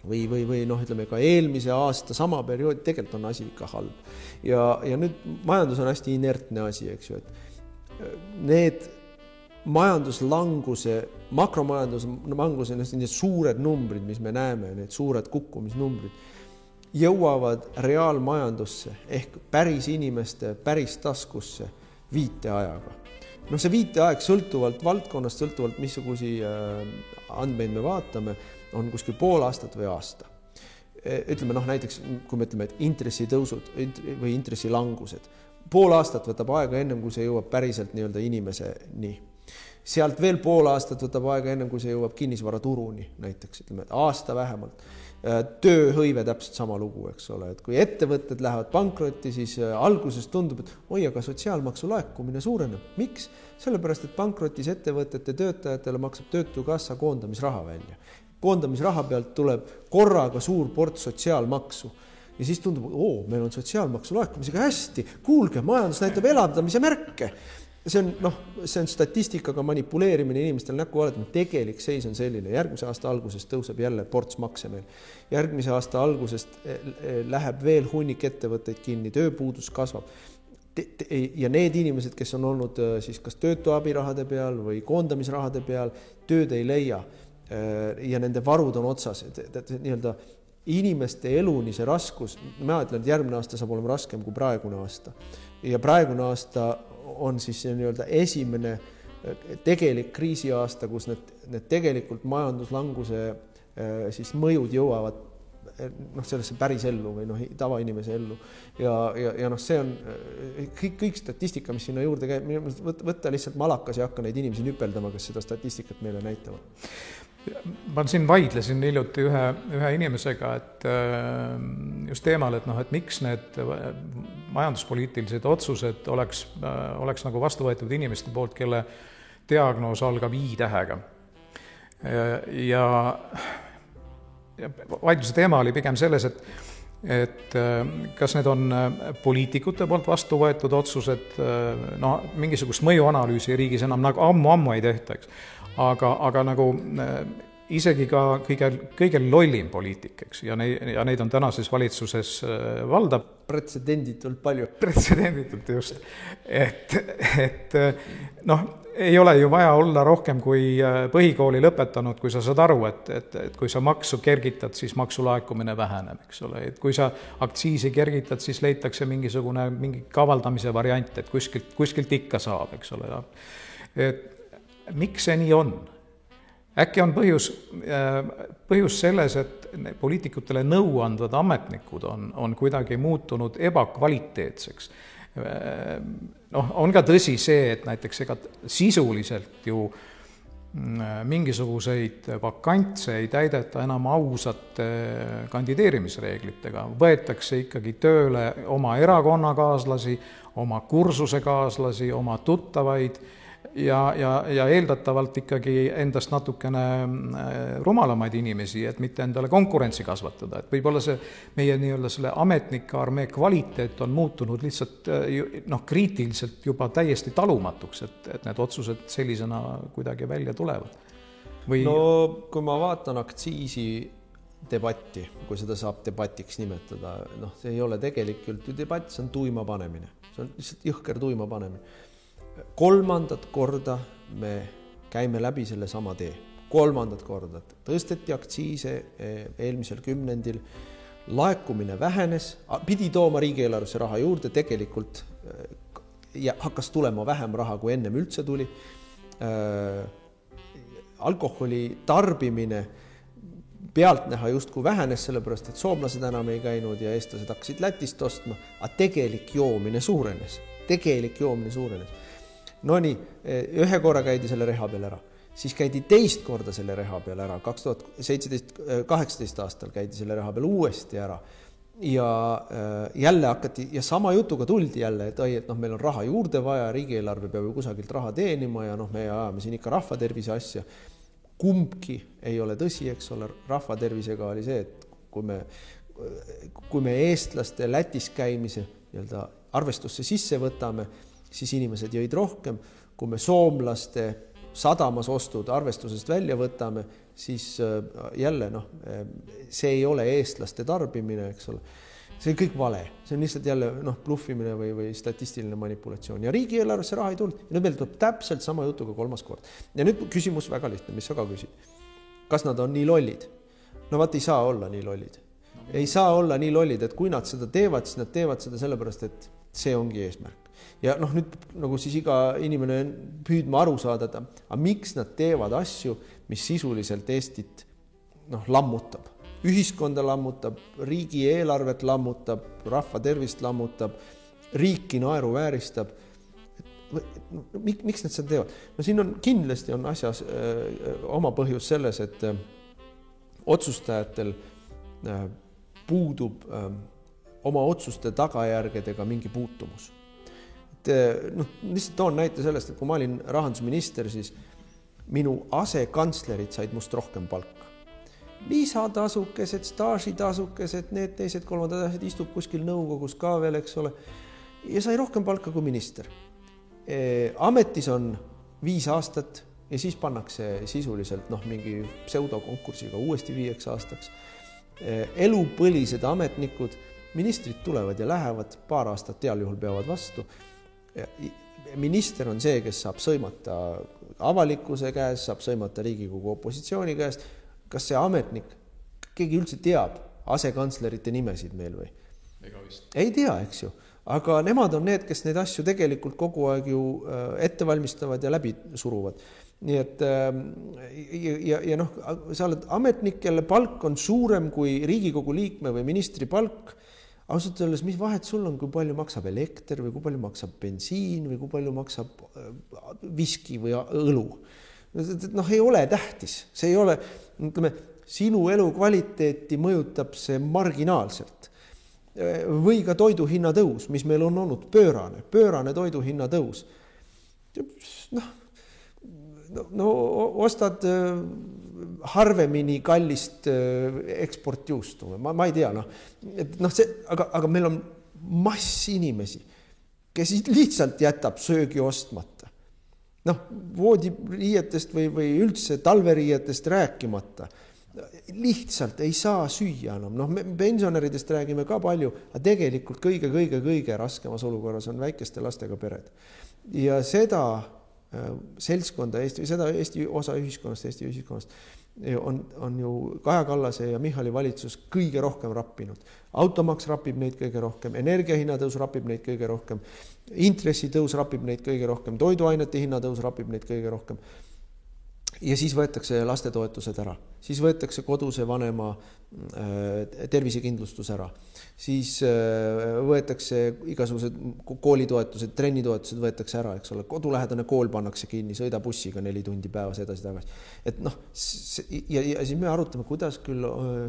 noh, ütleme ka eelmise aasta sama periood, tegelikult on asi ikka halb. Ja nüüd majandus on hästi inertne asi, eks ju, et need majanduslanguse, makromajanduslangus, need suured numbrid, mis me näeme, need suured kukkumisnumbrid, jõuavad reaalmajandusse ehk päris inimeste, päris taskusse viiteajaga. No see viiteaeg sõltuvalt valdkonnast, sõltuvalt missugusi andmeid me vaatame, on kuskil pool aastat või aasta. Ütleme, noh, näiteks, kui me ütleme, et intressitõusud või intressilangused, pool aastat võtab aega ennem, kui see jõuab päriselt nii-öelda inimeseni. Sealt veel pool aastat võtab aega ennem, kui see jõuab kinnisvaraturuni, näiteks, ütleme, aasta vähemalt. Tööhõive täpselt sama lugu, eks ole, et kui ettevõtted lähevad pankrotti, siis alguses tundub, et oi, aga sotsiaalmaksu laekumine suureneb. Miks? Sellepärast, et pankrotis ettevõtete töötajatele maksab töötukassa koondamisraha välja. Koondamisraha pealt tuleb korraga suur port sotsiaalmaksu ja siis tundub, meil on sotsiaalmaksu laekumisega hästi, kuulge, majandus näitab elavdamise märke. See on statistikaga manipuleerimine inimestel näkku valetama. Tegelik seis on selline. Järgmise aasta algusest tõuseb jälle ports makse meil. Järgmise aasta algusest läheb veel hunnik ettevõtteid kinni, tööpuudus kasvab. Ja need inimesed, kes on olnud siis kas töötuabirahade peal või koondamisrahade peal, tööd ei leia ja nende varud on otsas. Nii-öelda inimeste eluni see raskus, ma ütlen, et järgmine aasta saab olema raskem kui praegune aasta. Ja praegune aasta on siis see nii-öelda esimene tegelik kriisiaasta, kus need tegelikult majanduslanguse siis mõjud jõuavad sellesse päris ellu või tavainimese ellu. Ja see on kõik statistika, mis sinna juurde käib, võtta lihtsalt malakas ja hakka neid inimesi nüpeldama, kes seda statistikat meile näitavad. Ma siin vaidlesin hiljuti ühe inimesega, et just teemal, et miks need majanduspoliitilised otsused oleks nagu vastu võetud inimeste poolt, kelle diagnoos algab I-tähega. Ja vaidluse teema oli pigem selles, et kas need on poliitikute poolt vastu võetud otsused, mingisugust mõjuanalüüsi riigis enam nagu ammu ei tehtaks. Aga nagu isegi ka kõige lollim poliitik, eks, ja neid on tänases valitsuses valdab. Pretsedenditult palju. Pretsedenditult just. Et ei ole ju vaja olla rohkem kui põhikooli lõpetanud, kui sa saad aru, et kui sa maksu kergitad, siis maksulaekumine väheneb, eks ole. Et kui sa aktsiisi kergitad, siis leitakse mingi kavaldamise variant, et kuskilt ikka saab, eks ole. Et miks see nii on? Äkki on põhjus selles, et poliitikutele nõu andvad ametnikud on kuidagi muutunud ebakvaliteetseks. On ka tõsi see, et näiteks sisuliselt ju mingisuguseid vakantse ei täideta enam ausate kandideerimisreeglitega. Võetakse ikkagi tööle oma erakonnakaaslasi, oma kursusekaaslasi, oma tuttavaid ja eeldatavalt ikkagi endast natukene rumalamaid inimesi, et mitte endale konkurentsi kasvatada. Et võib-olla see meie nii-öelda selle ametnike-armee kvaliteet on muutunud lihtsalt kriitiliselt juba täiesti talumatuks, et need otsused sellisena kuidagi välja tulevad. Kui ma vaatan aktsiisi debatti, kui seda saab debatiks nimetada, see ei ole tegelikult ju debatt, see on tuima panemine. See on lihtsalt jõhker tuima panemine. 3. korda me käime läbi selle sama tee. 3. korda. Tõsteti aktsiise eelmisel kümnendil. Laekumine vähenes, pidi tooma riigieelarvesse raha juurde, tegelikult hakkas tulema vähem raha, kui ennem üldse tuli. Alkoholi tarbimine pealtnäha justkui vähenes, sellepärast et soomlased enam ei käinud ja eestlased hakkasid Lätist ostma, aga tegelik joomine suurenes. No nii, ühe korra käidi selle reha peal ära, siis käidi teist korda selle reha peal ära, 2017-18 aastal käidi selle reha peal uuesti ära ja jälle hakati, ja sama jutuga tuldi jälle, et meil on raha juurde vaja, riigieelarve peab ju kusagilt raha teenima ja me ajame siin ikka rahvatervise asja. Kumbki ei ole tõsi, eks ole, rahvatervisega oli see, et kui me eestlaste Lätis käimise arvestusse sisse võtame, siis inimesed jõid rohkem, kui me soomlaste sadamas ostud arvestusest välja võtame, siis jälle see ei ole eestlaste tarbimine, eks ole. See on kõik vale, see on lihtsalt jälle bluffimine või statistiline manipulatsioon ja riigieelarvesse raha ei tulnud. Ja nüüd meil tuleb täpselt sama jutuga kolmas kord. Ja nüüd küsimus väga lihtne, mis sa ka küsid. Kas nad on nii lollid? No vaat ei saa olla nii lollid. Ei saa olla nii lollid, et kui nad seda teevad, siis nad teevad seda sellepärast, et see ongi eesmärk. Ja nüüd nagu siis iga inimene püüdma aru saada, aga miks nad teevad asju, mis sisuliselt Eestit lammutab. Ühiskonda lammutab, riigi eelarvet lammutab, rahva tervist lammutab, riiki naeru vääristab. Miks nad seda teevad? No siin on kindlasti on asjas oma põhjus selles, et otsustajatel puudub oma otsuste tagajärgedega mingi puutumus. Lihtsalt toon näite sellest, et kui ma olin rahandusminister, siis minu asekantslerid said must rohkem palka. Lisatasukesed, staažitasukesed, need teised kolmandad asjad istub kuskil nõukogus ka veel, eks ole, ja sai rohkem palka kui minister. Ametis on 5 aastat ja siis pannakse sisuliselt mingi pseudokonkursiga uuesti 5 aastaks. Elupõlised ametnikud, ministrid tulevad ja lähevad, paar aastat teal juhul peavad vastu. Minister on see, kes saab sõimata avalikkuse käes, saab sõimata Riigikogu opositsiooni käes. Kas see ametnik, keegi üldse teab asekantslerite nimesid meil või? Ei tea, eks ju. Aga nemad on need, kes neid asju tegelikult kogu aeg ju ette valmistavad ja läbi suruvad. Nii et sa oled ametnik, kelle palk on suurem kui Riigikogu liikme või ministri palk. Ausalt öeldes, mis vahet sul on, kui palju maksab elekter või kui palju maksab bensiin või kui palju maksab viski või õlu. Ei ole tähtis. See ei ole, sinu elu kvaliteeti mõjutab see marginaalselt. Või ka toiduhinna tõus, mis meil on olnud pöörane toiduhinna tõus. Ostad harvemini kallist eksportjuustu. Ma ei tea, aga meil on mass inimesi, kes lihtsalt jätab söögi ostmata. Voodiriietest või üldse talveriietest rääkimata. Lihtsalt ei saa süüa enam. Me pensionäridest räägime ka palju, aga tegelikult kõige raskemas olukorras on väikeste lastega pered. Ja seda seltskonda, seda Eesti osa ühiskonnast, Eesti ühiskonnast on ju Kaja Kallase ja Michali valitsus kõige rohkem rappinud. Automaks rapib neid kõige rohkem, energiahinnatõus rapib neid kõige rohkem, intressitõus rapib neid kõige rohkem, toiduainete hinnatõus rapib neid kõige rohkem. Ja siis võetakse lastetoetused ära, siis võetakse koduse vanema tervisekindlustus ära, siis võetakse igasugused koolitoetused, trennitoetused võetakse ära, eks ole, kodulähedane kool pannakse kinni, sõida bussiga 4 tundi päevas edasi-tagasi. Et ja siis me arutame, kuidas küll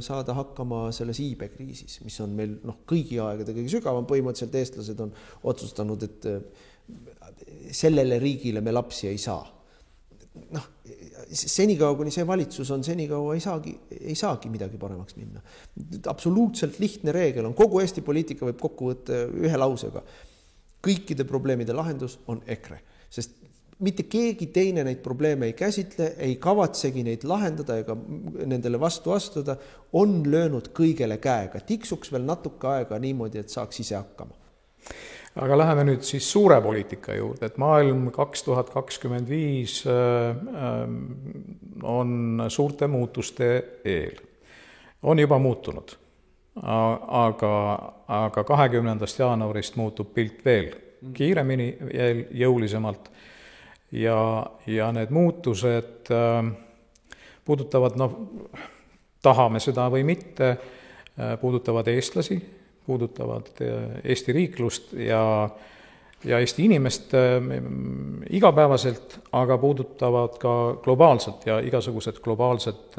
saada hakkama selles iibekriisis, mis on meil kõigi aegade kõige sügavam, põhimõtteliselt eestlased on otsustanud, et sellele riigile me lapsi ei saa. Senikaua, kuni see valitsus on, senikaua ei saagi midagi paremaks minna. Absoluutselt lihtne reegel on, kogu Eesti poliitika võib kokku võtta ühe lausega. Kõikide probleemide lahendus on EKRE, sest mitte keegi teine neid probleeme ei käsitle, ei kavatsegi neid lahendada ega nendele vastu astuda, on löönud kõigele käega. Tiksuks veel natuke aega niimoodi, et saaks ise hakkama. Aga läheme nüüd siis suure poliitika juurde, et maailm 2025 on suurte muutuste eel. On juba muutunud, aga 20. jaanuarist muutub pilt veel kiiremini, veel jõulisemalt ja need muutused puudutavad tahame seda või mitte, puudutavad eestlasi, puudutavad Eesti riiklust ja Eesti inimest igapäevaselt, aga puudutavad ka globaalselt ja igasugused globaalsed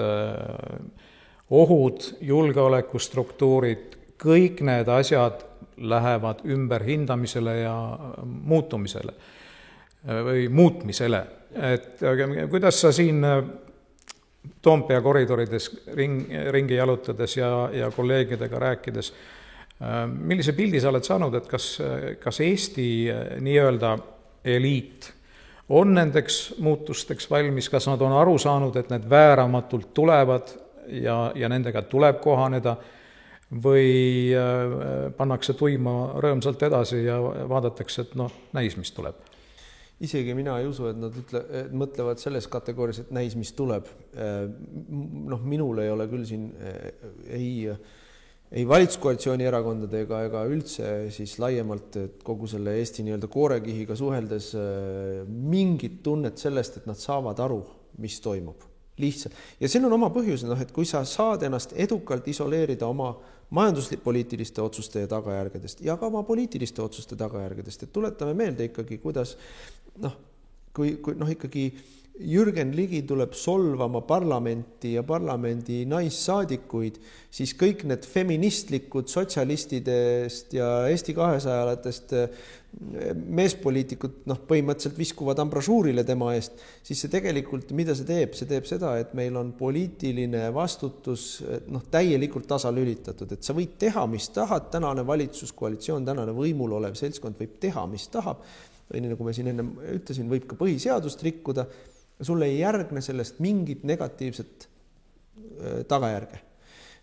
ohud, julgeolekustruktuurid, kõik need asjad lähevad ümberhindamisele ja muutumisele või muutmisele. Et kuidas sa siin Toompea koridorides ringi jalutades ja kolleegidega rääkides, millise pildi sa oled saanud, et kas Eesti nii-öelda eliit on nendeks muutusteks valmis, kas nad on aru saanud, et need vääramatult tulevad ja nendega tuleb kohaneda või pannakse tuima rõõmsalt edasi ja vaadatakse, et näis, mis tuleb? Isegi mina ei usu, et nad mõtlevad selles kategoorias, et näis, mis tuleb. Minul ei ole küll siin ei valitsuskoalitsiooni erakondadega ega üldse siis laiemalt kogu selle Eesti nii-öelda koorekihiga suheldes mingit tunnet sellest, et nad saavad aru, mis toimub. Lihtsalt. Ja siin on oma põhjus, et kui sa saad ennast edukalt isoleerida oma majanduspoliitiliste otsuste ja tagajärgedest ja ka oma poliitiliste otsuste tagajärgedest, et tuletame meelde ikkagi, kuidas kui ikkagi Jürgen Ligi tuleb solvama parlamenti ja parlamendi naissaadikuid, siis kõik need feministlikud sotsialistidest ja Eesti 200-latest meespoliitikud põhimõtteliselt viskuvad ambrasuurile tema eest, siis see tegelikult, mida see teeb? See teeb seda, et meil on poliitiline vastutus täielikult tasalülitatud, et sa võid teha, mis tahad, tänane valitsuskoalitsioon, tänane võimul olev seltskond võib teha, mis tahab, või nii nagu me siin enne ütlesin, võib ka põhiseadust rikkuda, sulle ei järgne sellest mingit negatiivset tagajärge.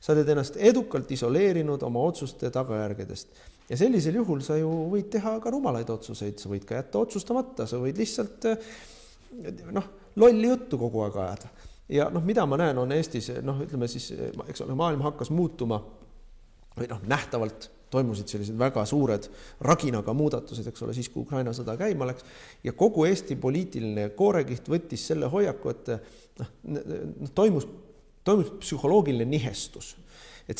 Sa oled ennast edukalt isoleerinud oma otsuste tagajärgedest. Ja sellisel juhul sa ju võid teha ka rumalaid otsuseid, sa võid ka jätta otsustamata, sa võid lihtsalt lolli juttu kogu aeg ajada. Ja mida ma näen on Eestis, ütleme siis, eks ole, maailm hakkas muutuma või nähtavalt toimusid sellised väga suured raginaga muudatused, eks ole, siis kui Ukraina sõda käima läks ja kogu Eesti poliitiline koorekiht võttis selle hoiaku, et toimus psühholoogiline nihestus. Et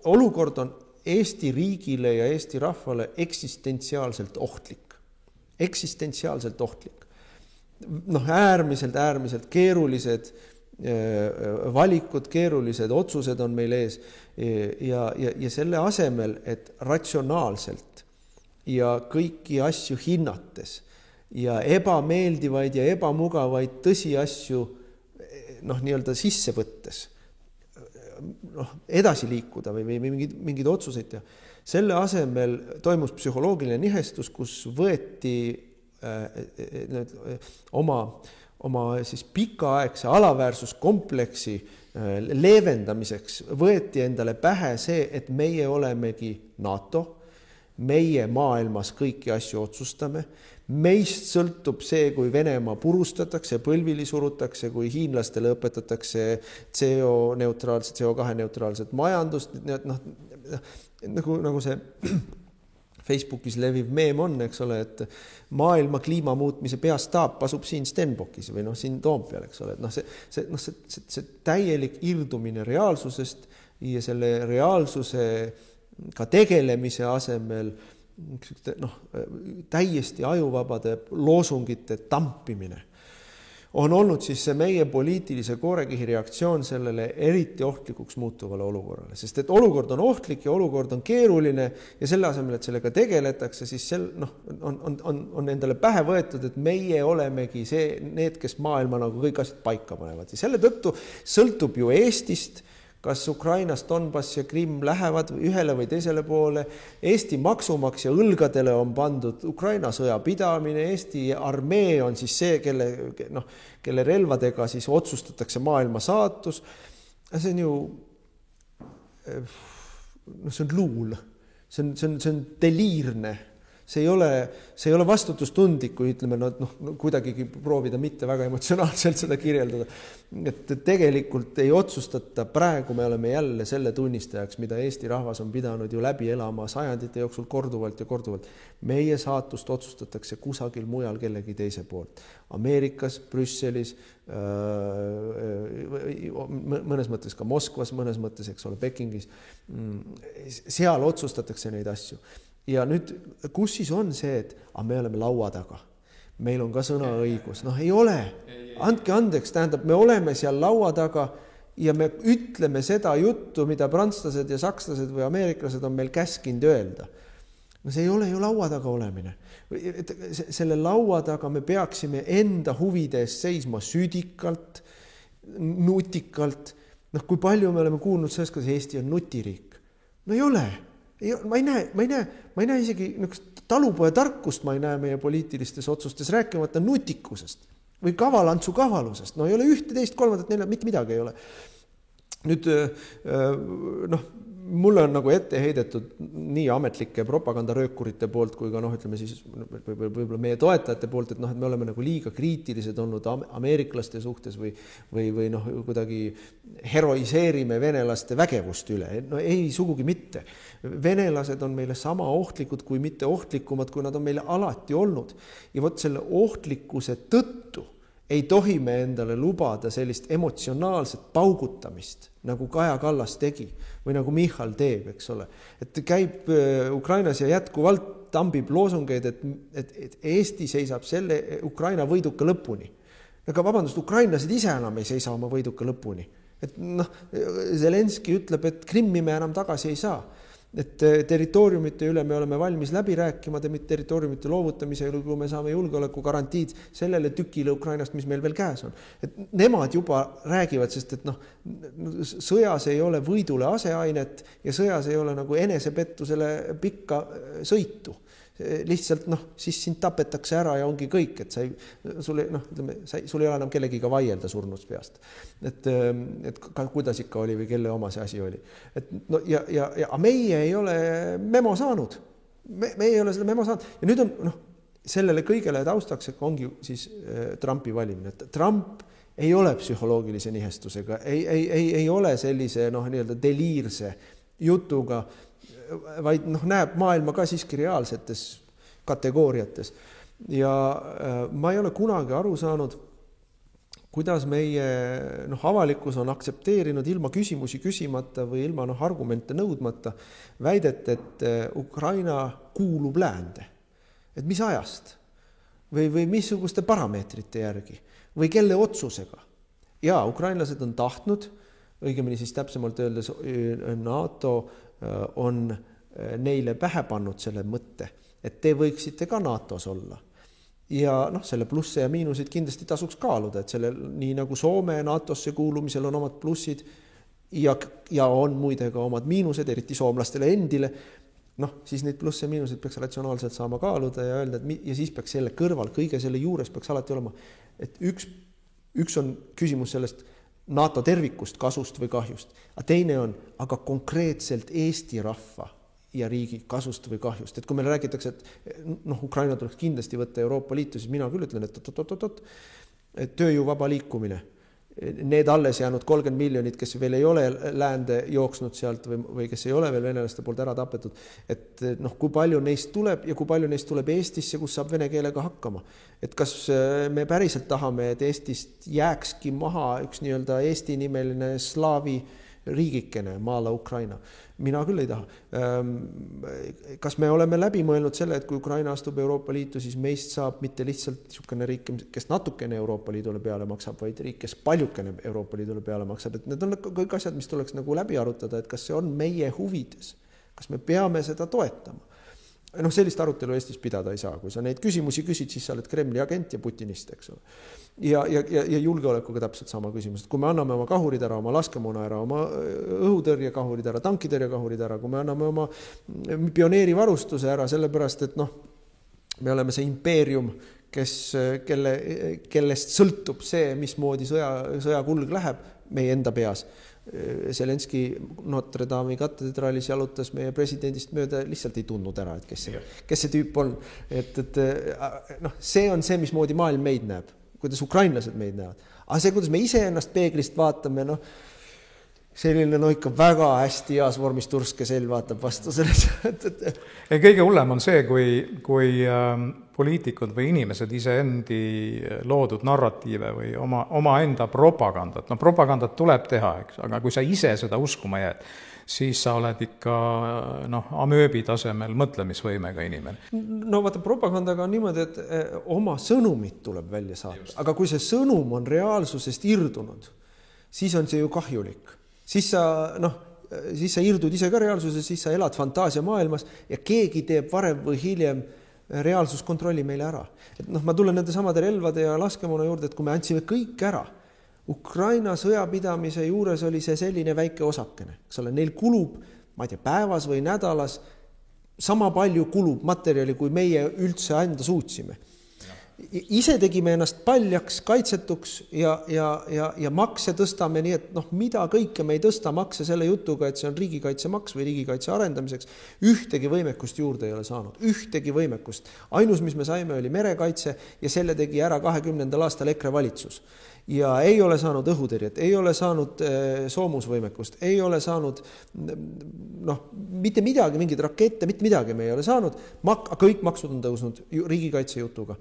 olukord on Eesti riigile ja Eesti rahvale eksistentsiaalselt ohtlik. Eksistentsiaalselt ohtlik. Äärmiselt keerulised valikud, keerulised otsused on meil ees ja selle asemel, et ratsionaalselt ja kõiki asju hinnates ja ebameeldivaid ja ebamugavaid tõsiasju nii-öelda sisse võttes edasi liikuda või mingid otsuseid teha. Selle asemel toimus psühholoogiline nihestus, kus võeti oma siis pikaaegse alaväärsuskompleksi leevendamiseks võeti endale pähe see, et meie olemegi NATO, meie maailmas kõiki asju otsustame, meist sõltub see, kui Venemaa purustatakse, põlvili surutakse, kui hiinlastele õpetatakse CO2 neutraalset majandust, nagu see Facebookis leviv meem on, eks ole, et maailma kliimamuutmise peastaap asub siin Stenbockis või siin Toompeal, eks ole, et see täielik irdumine reaalsusest ja selle reaalsuse ka tegelemise asemel täiesti ajuvabade loosungite tampimine on olnud siis see meie poliitilise koorekihi reaktsioon sellele eriti ohtlikuks muutuvale olukorrale. Sest et olukord on ohtlik ja olukord on keeruline ja selle asemel, et sellega tegeletakse, siis on endale pähe võetud, et meie olemegi need, kes maailma nagu kõik asjad paika panevad. Ja selle tõttu sõltub ju Eestist, kas Ukrainas Donbass ja Krimm lähevad ühele või teisele poole. Eesti maksumaksja õlgadele on pandud Ukraina sõja pidamine, Eesti armee on siis see, kelle relvadega siis otsustatakse maailma saatus. See on ju, see on luul, see on deliirne. See ei ole vastutustundlik, kui ütleme, kuidagigi proovida mitte väga emotsionaalselt seda kirjeldada. Et tegelikult ei otsustata, praegu me oleme jälle selle tunnistajaks, mida Eesti rahvas on pidanud ju läbi elama sajandite jooksul korduvalt ja korduvalt. Meie saatust otsustatakse kusagil mujal kellegi teise poolt. Ameerikas, Brüsselis, mõnes mõttes ka Moskvas, mõnes mõttes, eks ole, Pekingis. Seal otsustatakse neid asju. Ja nüüd, kus siis on see, et me oleme laua taga, meil on ka sõnaõigus, ei ole, andke andeks, tähendab, me oleme seal laua taga ja me ütleme seda juttu, mida prantslased ja sakslased või ameeriklased on meil käskinud öelda. See ei ole ju laua taga olemine. Selle laua taga me peaksime enda huvides seisma südikalt, nutikalt. Kui palju me oleme kuulnud sellest, kuidas Eesti on nutiriik? Ei ole. Ma ei näe isegi talupoja tarkust, ma ei näe meie poliitilistes otsustes, rääkimata nutikusest või kavalantsu kavalusest. Ei ole 1, 2, 3, 4, mitte midagi ei ole. Nüüd, mulle on nagu ette heidetud nii ametlike propagandaröökurite poolt kui ka ütleme siis võib-olla meie toetajate poolt, et me oleme nagu liiga kriitilised olnud ameeriklaste suhtes või kuidagi heroiseerime venelaste vägevust üle. Ei, sugugi mitte. Venelased on meile sama ohtlikud kui mitte ohtlikumad, kui nad on meile alati olnud. Ja vot selle ohtlikkuse tõttu ei tohi me endale lubada sellist emotsionaalset paugutamist, nagu Kaja Kallas tegi või nagu Michal teeb, eks ole. Et käib Ukrainas ja jätkuvalt tambib loosungeid, et Eesti seisab selle Ukraina võiduka lõpuni. Aga vabandust, ukrainlased ise enam ei seisa oma võiduka lõpuni. Et Zelenski ütleb, et Krimmi me enam tagasi ei saa. Et territooriumite üle me oleme valmis läbi rääkima, territooriumite loovutamise üle, kui me saame julgeoleku garantiid sellele tükile Ukrainast, mis meil veel käes on. Et nemad juba räägivad, sest et sõjas ei ole võidule aseainet ja sõjas ei ole nagu enesepettusele pikka sõitu. Lihtsalt siis sind tapetakse ära ja ongi kõik, et sul ei ole enam kellegiga vaielda surnust peast. Et kuidas ikka oli või kelle oma see asi oli. Ja meie ei ole memo saanud. Me ei ole selle memo saanud. Ja nüüd on sellele kõigele taustaks ongi siis Trumpi valimine. Trump ei ole psühholoogilise nihestusega, ei ole sellise nii-öelda deliirse jutuga, vaid näeb maailma ka siiski reaalsetes kategooriates. Ja ma ei ole kunagi aru saanud, kuidas meie avalikkus on aktsepteerinud ilma küsimusi küsimata või ilma argumente nõudmata väidet, et Ukraina kuulub läände. Et mis ajast? Või missuguste parameetrite järgi? Või kelle otsusega? Ja ukrainlased on tahtnud, õigemini siis täpsemalt öeldes NATO on neile pähe pannud selle mõtte, et te võiksite ka NATOs olla. Ja selle plusse ja miinusid kindlasti tasuks kaaluda, et selle, nii nagu Soome NATOsse kuulumisel on omad plussid ja on muide ka omad miinused, eriti soomlastele endile, siis neid plusse ja miinusid peaks ratsionaalselt saama kaaluda ja öelda, ja siis peaks selle kõrval, kõige selle juures peaks alati olema, et üks on küsimus sellest, NATO tervikust, kasust või kahjust. A teine on aga konkreetselt Eesti rahva ja riigi kasust või kahjust. Et kui meil räägitakse, et Ukraina tuleks kindlasti võtta Euroopa Liitu, siis mina küll ütlen, et tööjõu vaba liikumine. Need alles jäänud 30 miljonit, kes veel ei ole läände jooksnud sealt või kes ei ole veel venelaste poolt ära tapetud, et kui palju neist tuleb ja kui palju neist tuleb Eestisse, kus saab vene keelega hakkama. Et kas me päriselt tahame, et Eestist jääkski maha üks nii-öelda Eesti nimeline slaavi riigikene maala Ukraina? Mina küll ei taha. Kas me oleme läbi mõelnud selle, et kui Ukraina astub Euroopa Liitu, siis meist saab mitte lihtsalt niisugune riik, kes natukene Euroopa Liidule peale maksab, vaid riik, kes paljukene Euroopa Liidule peale maksab. Et need on kõik asjad, mis tuleks nagu läbi arutada, et kas see on meie huvides, kas me peame seda toetama. Sellist arutelu Eestis pidada ei saa. Kui sa neid küsimusi küsid, siis sa oled Kremli agent ja putinist, eks ole. Ja julgeolekuga täpselt sama küsimus. Et kui me anname oma kahurid ära, oma laskemoona ära, oma õhutõrje kahurid ära, tankitõrje kahurid ära, kui me anname oma pioneeri varustuse ära, sellepärast, et me oleme see impeerium, kellest sõltub see, mismoodi sõja kulg läheb meie enda peas. Zelenski Notre Dame'i katedraalis jalutas meie presidendist mööda, lihtsalt ei tundnud ära, et kes see tüüp on. See on see, mismoodi maailm meid näeb, kuidas ukrainlased meid näevad. Aga see, kuidas me ise ennast peeglist vaatame, selline ikka väga hästi heas vormis turske selg vaatab vastu selles. Kõige hullem on see, kui poliitikud või inimesed iseendi loodud narratiive või omaenda propagandat. No propagandat tuleb teha, eks, aga kui sa ise seda uskuma jääd, siis sa oled ikka amööbi tasemel mõtlemisvõimega inimene. No vaata, propagandaga on niimoodi, et oma sõnumit tuleb välja saata. Aga kui see sõnum on reaalsusest irdunud, siis on see ju kahjulik. Siis sa irdud ise ka reaalsuses, siis sa elad fantaasia maailmas ja keegi teeb varem või hiljem reaalsuskontrolli meile ära. Ma tulen nende samade relvade ja laskemoona juurde, et kui me andsime kõik ära, Ukraina sõjapidamise juures oli see selline väike osakene. Neil kulub, ma ei tea, päevas või nädalas sama palju kulub materjali, kui meie üldse anda suutsime. Ise tegime ennast paljaks, kaitsetuks ja makse tõstame nii, et mida kõike me ei tõsta makse selle jutuga, et see on riigikaitsemaks või riigikaitse arendamiseks. Ühtegi võimekust juurde ei ole saanud. Ühtegi võimekust. Ainus, mis me saime, oli merekaitse ja selle tegi ära 20. aastal EKRE valitsus. Ja ei ole saanud õhutõrjet, ei ole saanud soomusvõimekust, ei ole saanud mitte midagi, mingid rakette, mitte midagi me ei ole saanud. Kõik maksud on tõusnud riigikaitse jutuga.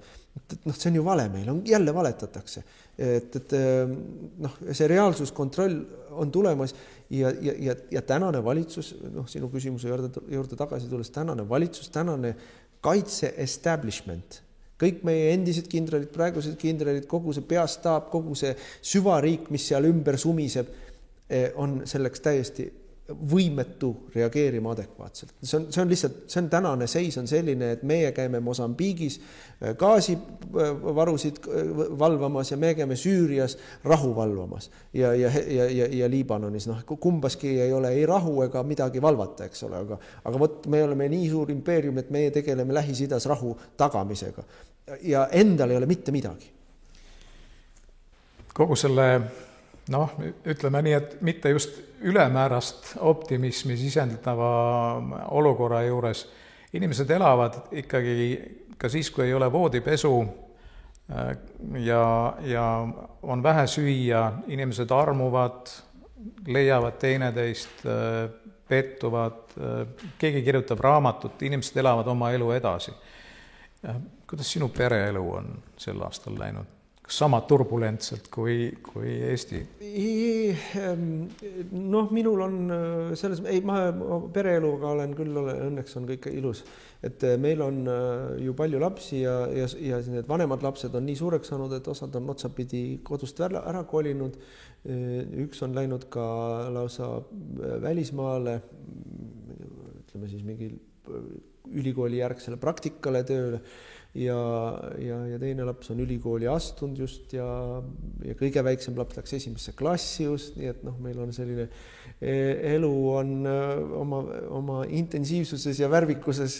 See on ju vale meil, jälle valetatakse. See reaalsuskontroll on tulemas ja tänane valitsus, sinu küsimuse juurde tagasi tulles, tänane valitsus, tänane kaitse establishment, kõik meie endised kindralid, praegused kindralid, kogu see peastaab, kogu see süvariik, mis seal ümber sumiseb, on selleks täiesti võimetu reageerima adekvaatselt. See on lihtsalt, see on tänane seis on selline, et meie käime Mosambiigis gaasivarusid valvamas ja me käime Süürias rahu valvamas ja Liibanonis. Kumbaski ei ole ei rahu ega midagi valvata, eks ole, aga me oleme nii suur impeerium, et meie tegeleme Lähis-Idas rahu tagamisega ja endal ei ole mitte midagi. Kogu selle ütleme nii, et mitte just ülemäärast optimismi sisendava olukorra juures. Inimesed elavad ikkagi ka siis, kui ei ole voodipesu ja on vähe süüa, inimesed armuvad, leiavad teineteist, pettuvad, keegi kirjutab raamatut, inimesed elavad oma elu edasi. Kuidas sinu pereelu on sel aastal läinud? Sama turbulentselt kui Eesti? Minul on selles, ma pereeluga olen küll, õnneks on kõik ilus, et meil on ju palju lapsi ja need vanemad lapsed on nii suureks saanud, et osad on otsapidi kodust ära kolinud. Üks on läinud ka lausa välismaale, ütleme siis mingi ülikooli järgsele praktikale tööle. Ja teine laps on ülikooli astunud just ja kõige väiksem laps läks esimesse klassi just, nii et meil on selline elu on oma intensiivsuses ja värvikuses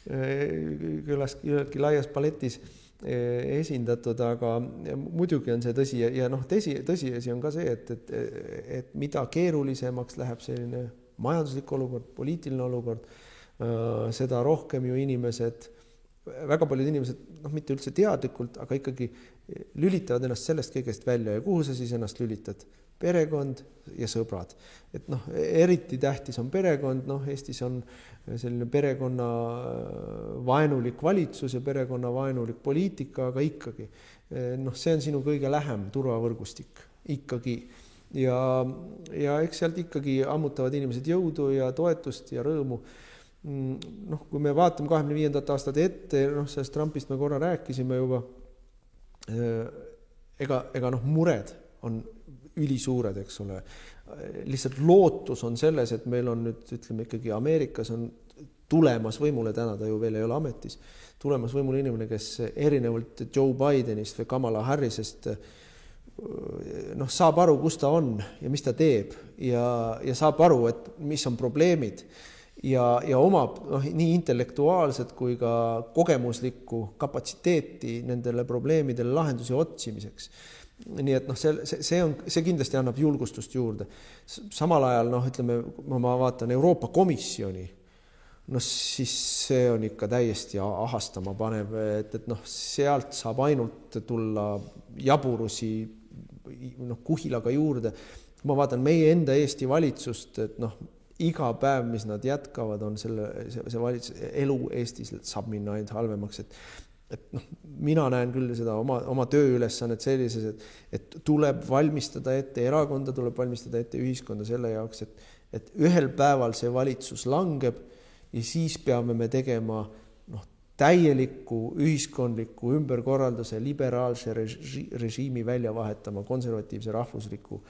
küllaltki laias paletis esindatud, aga muidugi on see tõsi ja tõsiasi on ka see, et mida keerulisemaks läheb selline majanduslik olukord, poliitiline olukord, seda rohkem ju inimesed, väga paljud inimesed, mitte üldse teadlikult, aga ikkagi lülitavad ennast sellest kõigest välja ja kuhu sa siis ennast lülitad? Perekond ja sõbrad. Et eriti tähtis on perekond, Eestis on selline perekonna vaenulik valitsus ja perekonna vaenulik poliitika, aga ikkagi, see on sinu kõige lähem turvavõrgustik ikkagi. Ja eks sealt ikkagi ammutavad inimesed jõudu ja toetust ja rõõmu. Kui me vaatame 25. aastat ette, sellest Trumpist me korra rääkisime juba, ega mured on ülisuured, eks ole. Lihtsalt lootus on selles, et meil on nüüd, ütleme ikkagi Ameerikas on tulemas võimule, täna ta ju veel ei ole ametis, tulemas võimule inimene, kes erinevalt Joe Bidenist või Kamala Harrisest saab aru, kus ta on ja mis ta teeb ja saab aru, et mis on probleemid ja omab nii intellektuaalset kui ka kogemuslikku kapatsiteeti nendele probleemidele lahendusi otsimiseks. Nii et see kindlasti annab julgustust juurde. Samal ajal, ütleme, ma vaatan Euroopa Komisjoni, siis see on ikka täiesti ahastama panev, et sealt saab ainult tulla jaburusi kuhilaga juurde. Ma vaatan meie enda Eesti valitsust, et iga päev, mis nad jätkavad, on see valitsus, elu Eestis saab minna ainult halvemaks, et et noh, mina näen küll seda oma tööülesannet sellises, et tuleb valmistada ette erakonda, tuleb valmistada ette ühiskonda selle jaoks, et ühel päeval see valitsus langeb ja siis peame me tegema täieliku ühiskondliku ümberkorralduse, liberaalse režiimi välja vahetama konservatiivse rahvusliku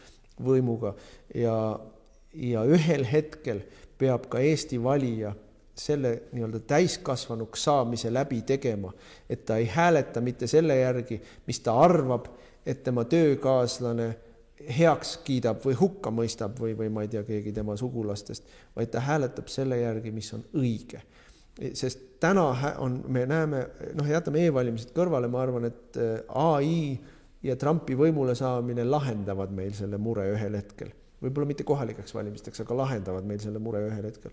võimuga ja ühel hetkel peab ka Eesti valija selle nii-öelda täiskasvanuks saamise läbi tegema, et ta ei hääleta mitte selle järgi, mis ta arvab, et tema töökaaslane heaks kiidab või hukka mõistab või ma ei tea, keegi tema sugulastest, vaid ta hääletab selle järgi, mis on õige. Sest täna me näeme, jätame e-valimised kõrvale, ma arvan, et AI ja Trumpi võimule saamine lahendavad meil selle mure ühel hetkel. Võib-olla mitte kohalikeks valimisteks, aga lahendavad meil selle mure ühel hetkel.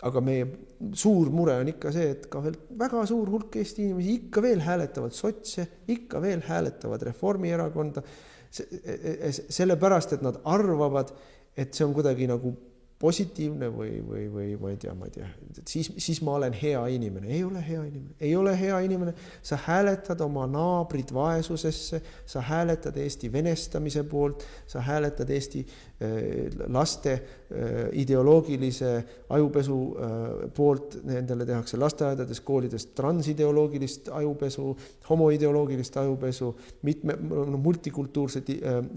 Aga meie suur mure on ikka see, et ka veel väga suur hulk Eesti inimesi ikka veel hääletavad sotse, ikka veel hääletavad Reformierakonda, sellepärast, et nad arvavad, et see on kuidagi nagu positiivne või ma ei tea, siis ma olen hea inimene. Ei ole hea inimene. Ei ole hea inimene. Sa hääletad oma naabrid vaesusesse, sa hääletad Eesti venestamise poolt, sa hääletad Eesti laste ideoloogilise ajupesu poolt, nendele tehakse lasteaedades, koolides transideoloogilist ajupesu, homoideoloogilist ajupesu, multikultuurset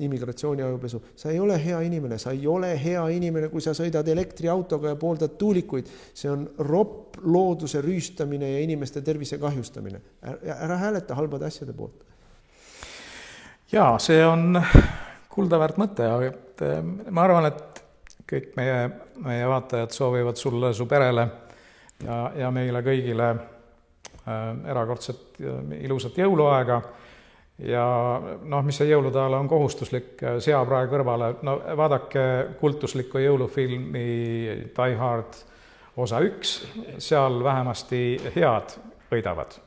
immigratsiooni ajupesu. Sa ei ole hea inimene, sa ei ole hea inimene, kui sa sõidad elektriautoga ja pooldad tuulikuid. See on ropp looduse rüüstamine ja inimeste tervise kahjustamine. Ära hääleta halbade asjade poolt. Jaa, see on kuldaväärt mõte, aga ma arvan, et kõik meie vaatajad soovivad sulle, su perele ja meile kõigile erakordset ilusat jõuluaega. Ja mis see jõulude ajal on kohustuslik, seaprae kõrvale. Vaadake kultuslikku jõulufilmi Die Hard osa 1, seal vähemasti head võidavad.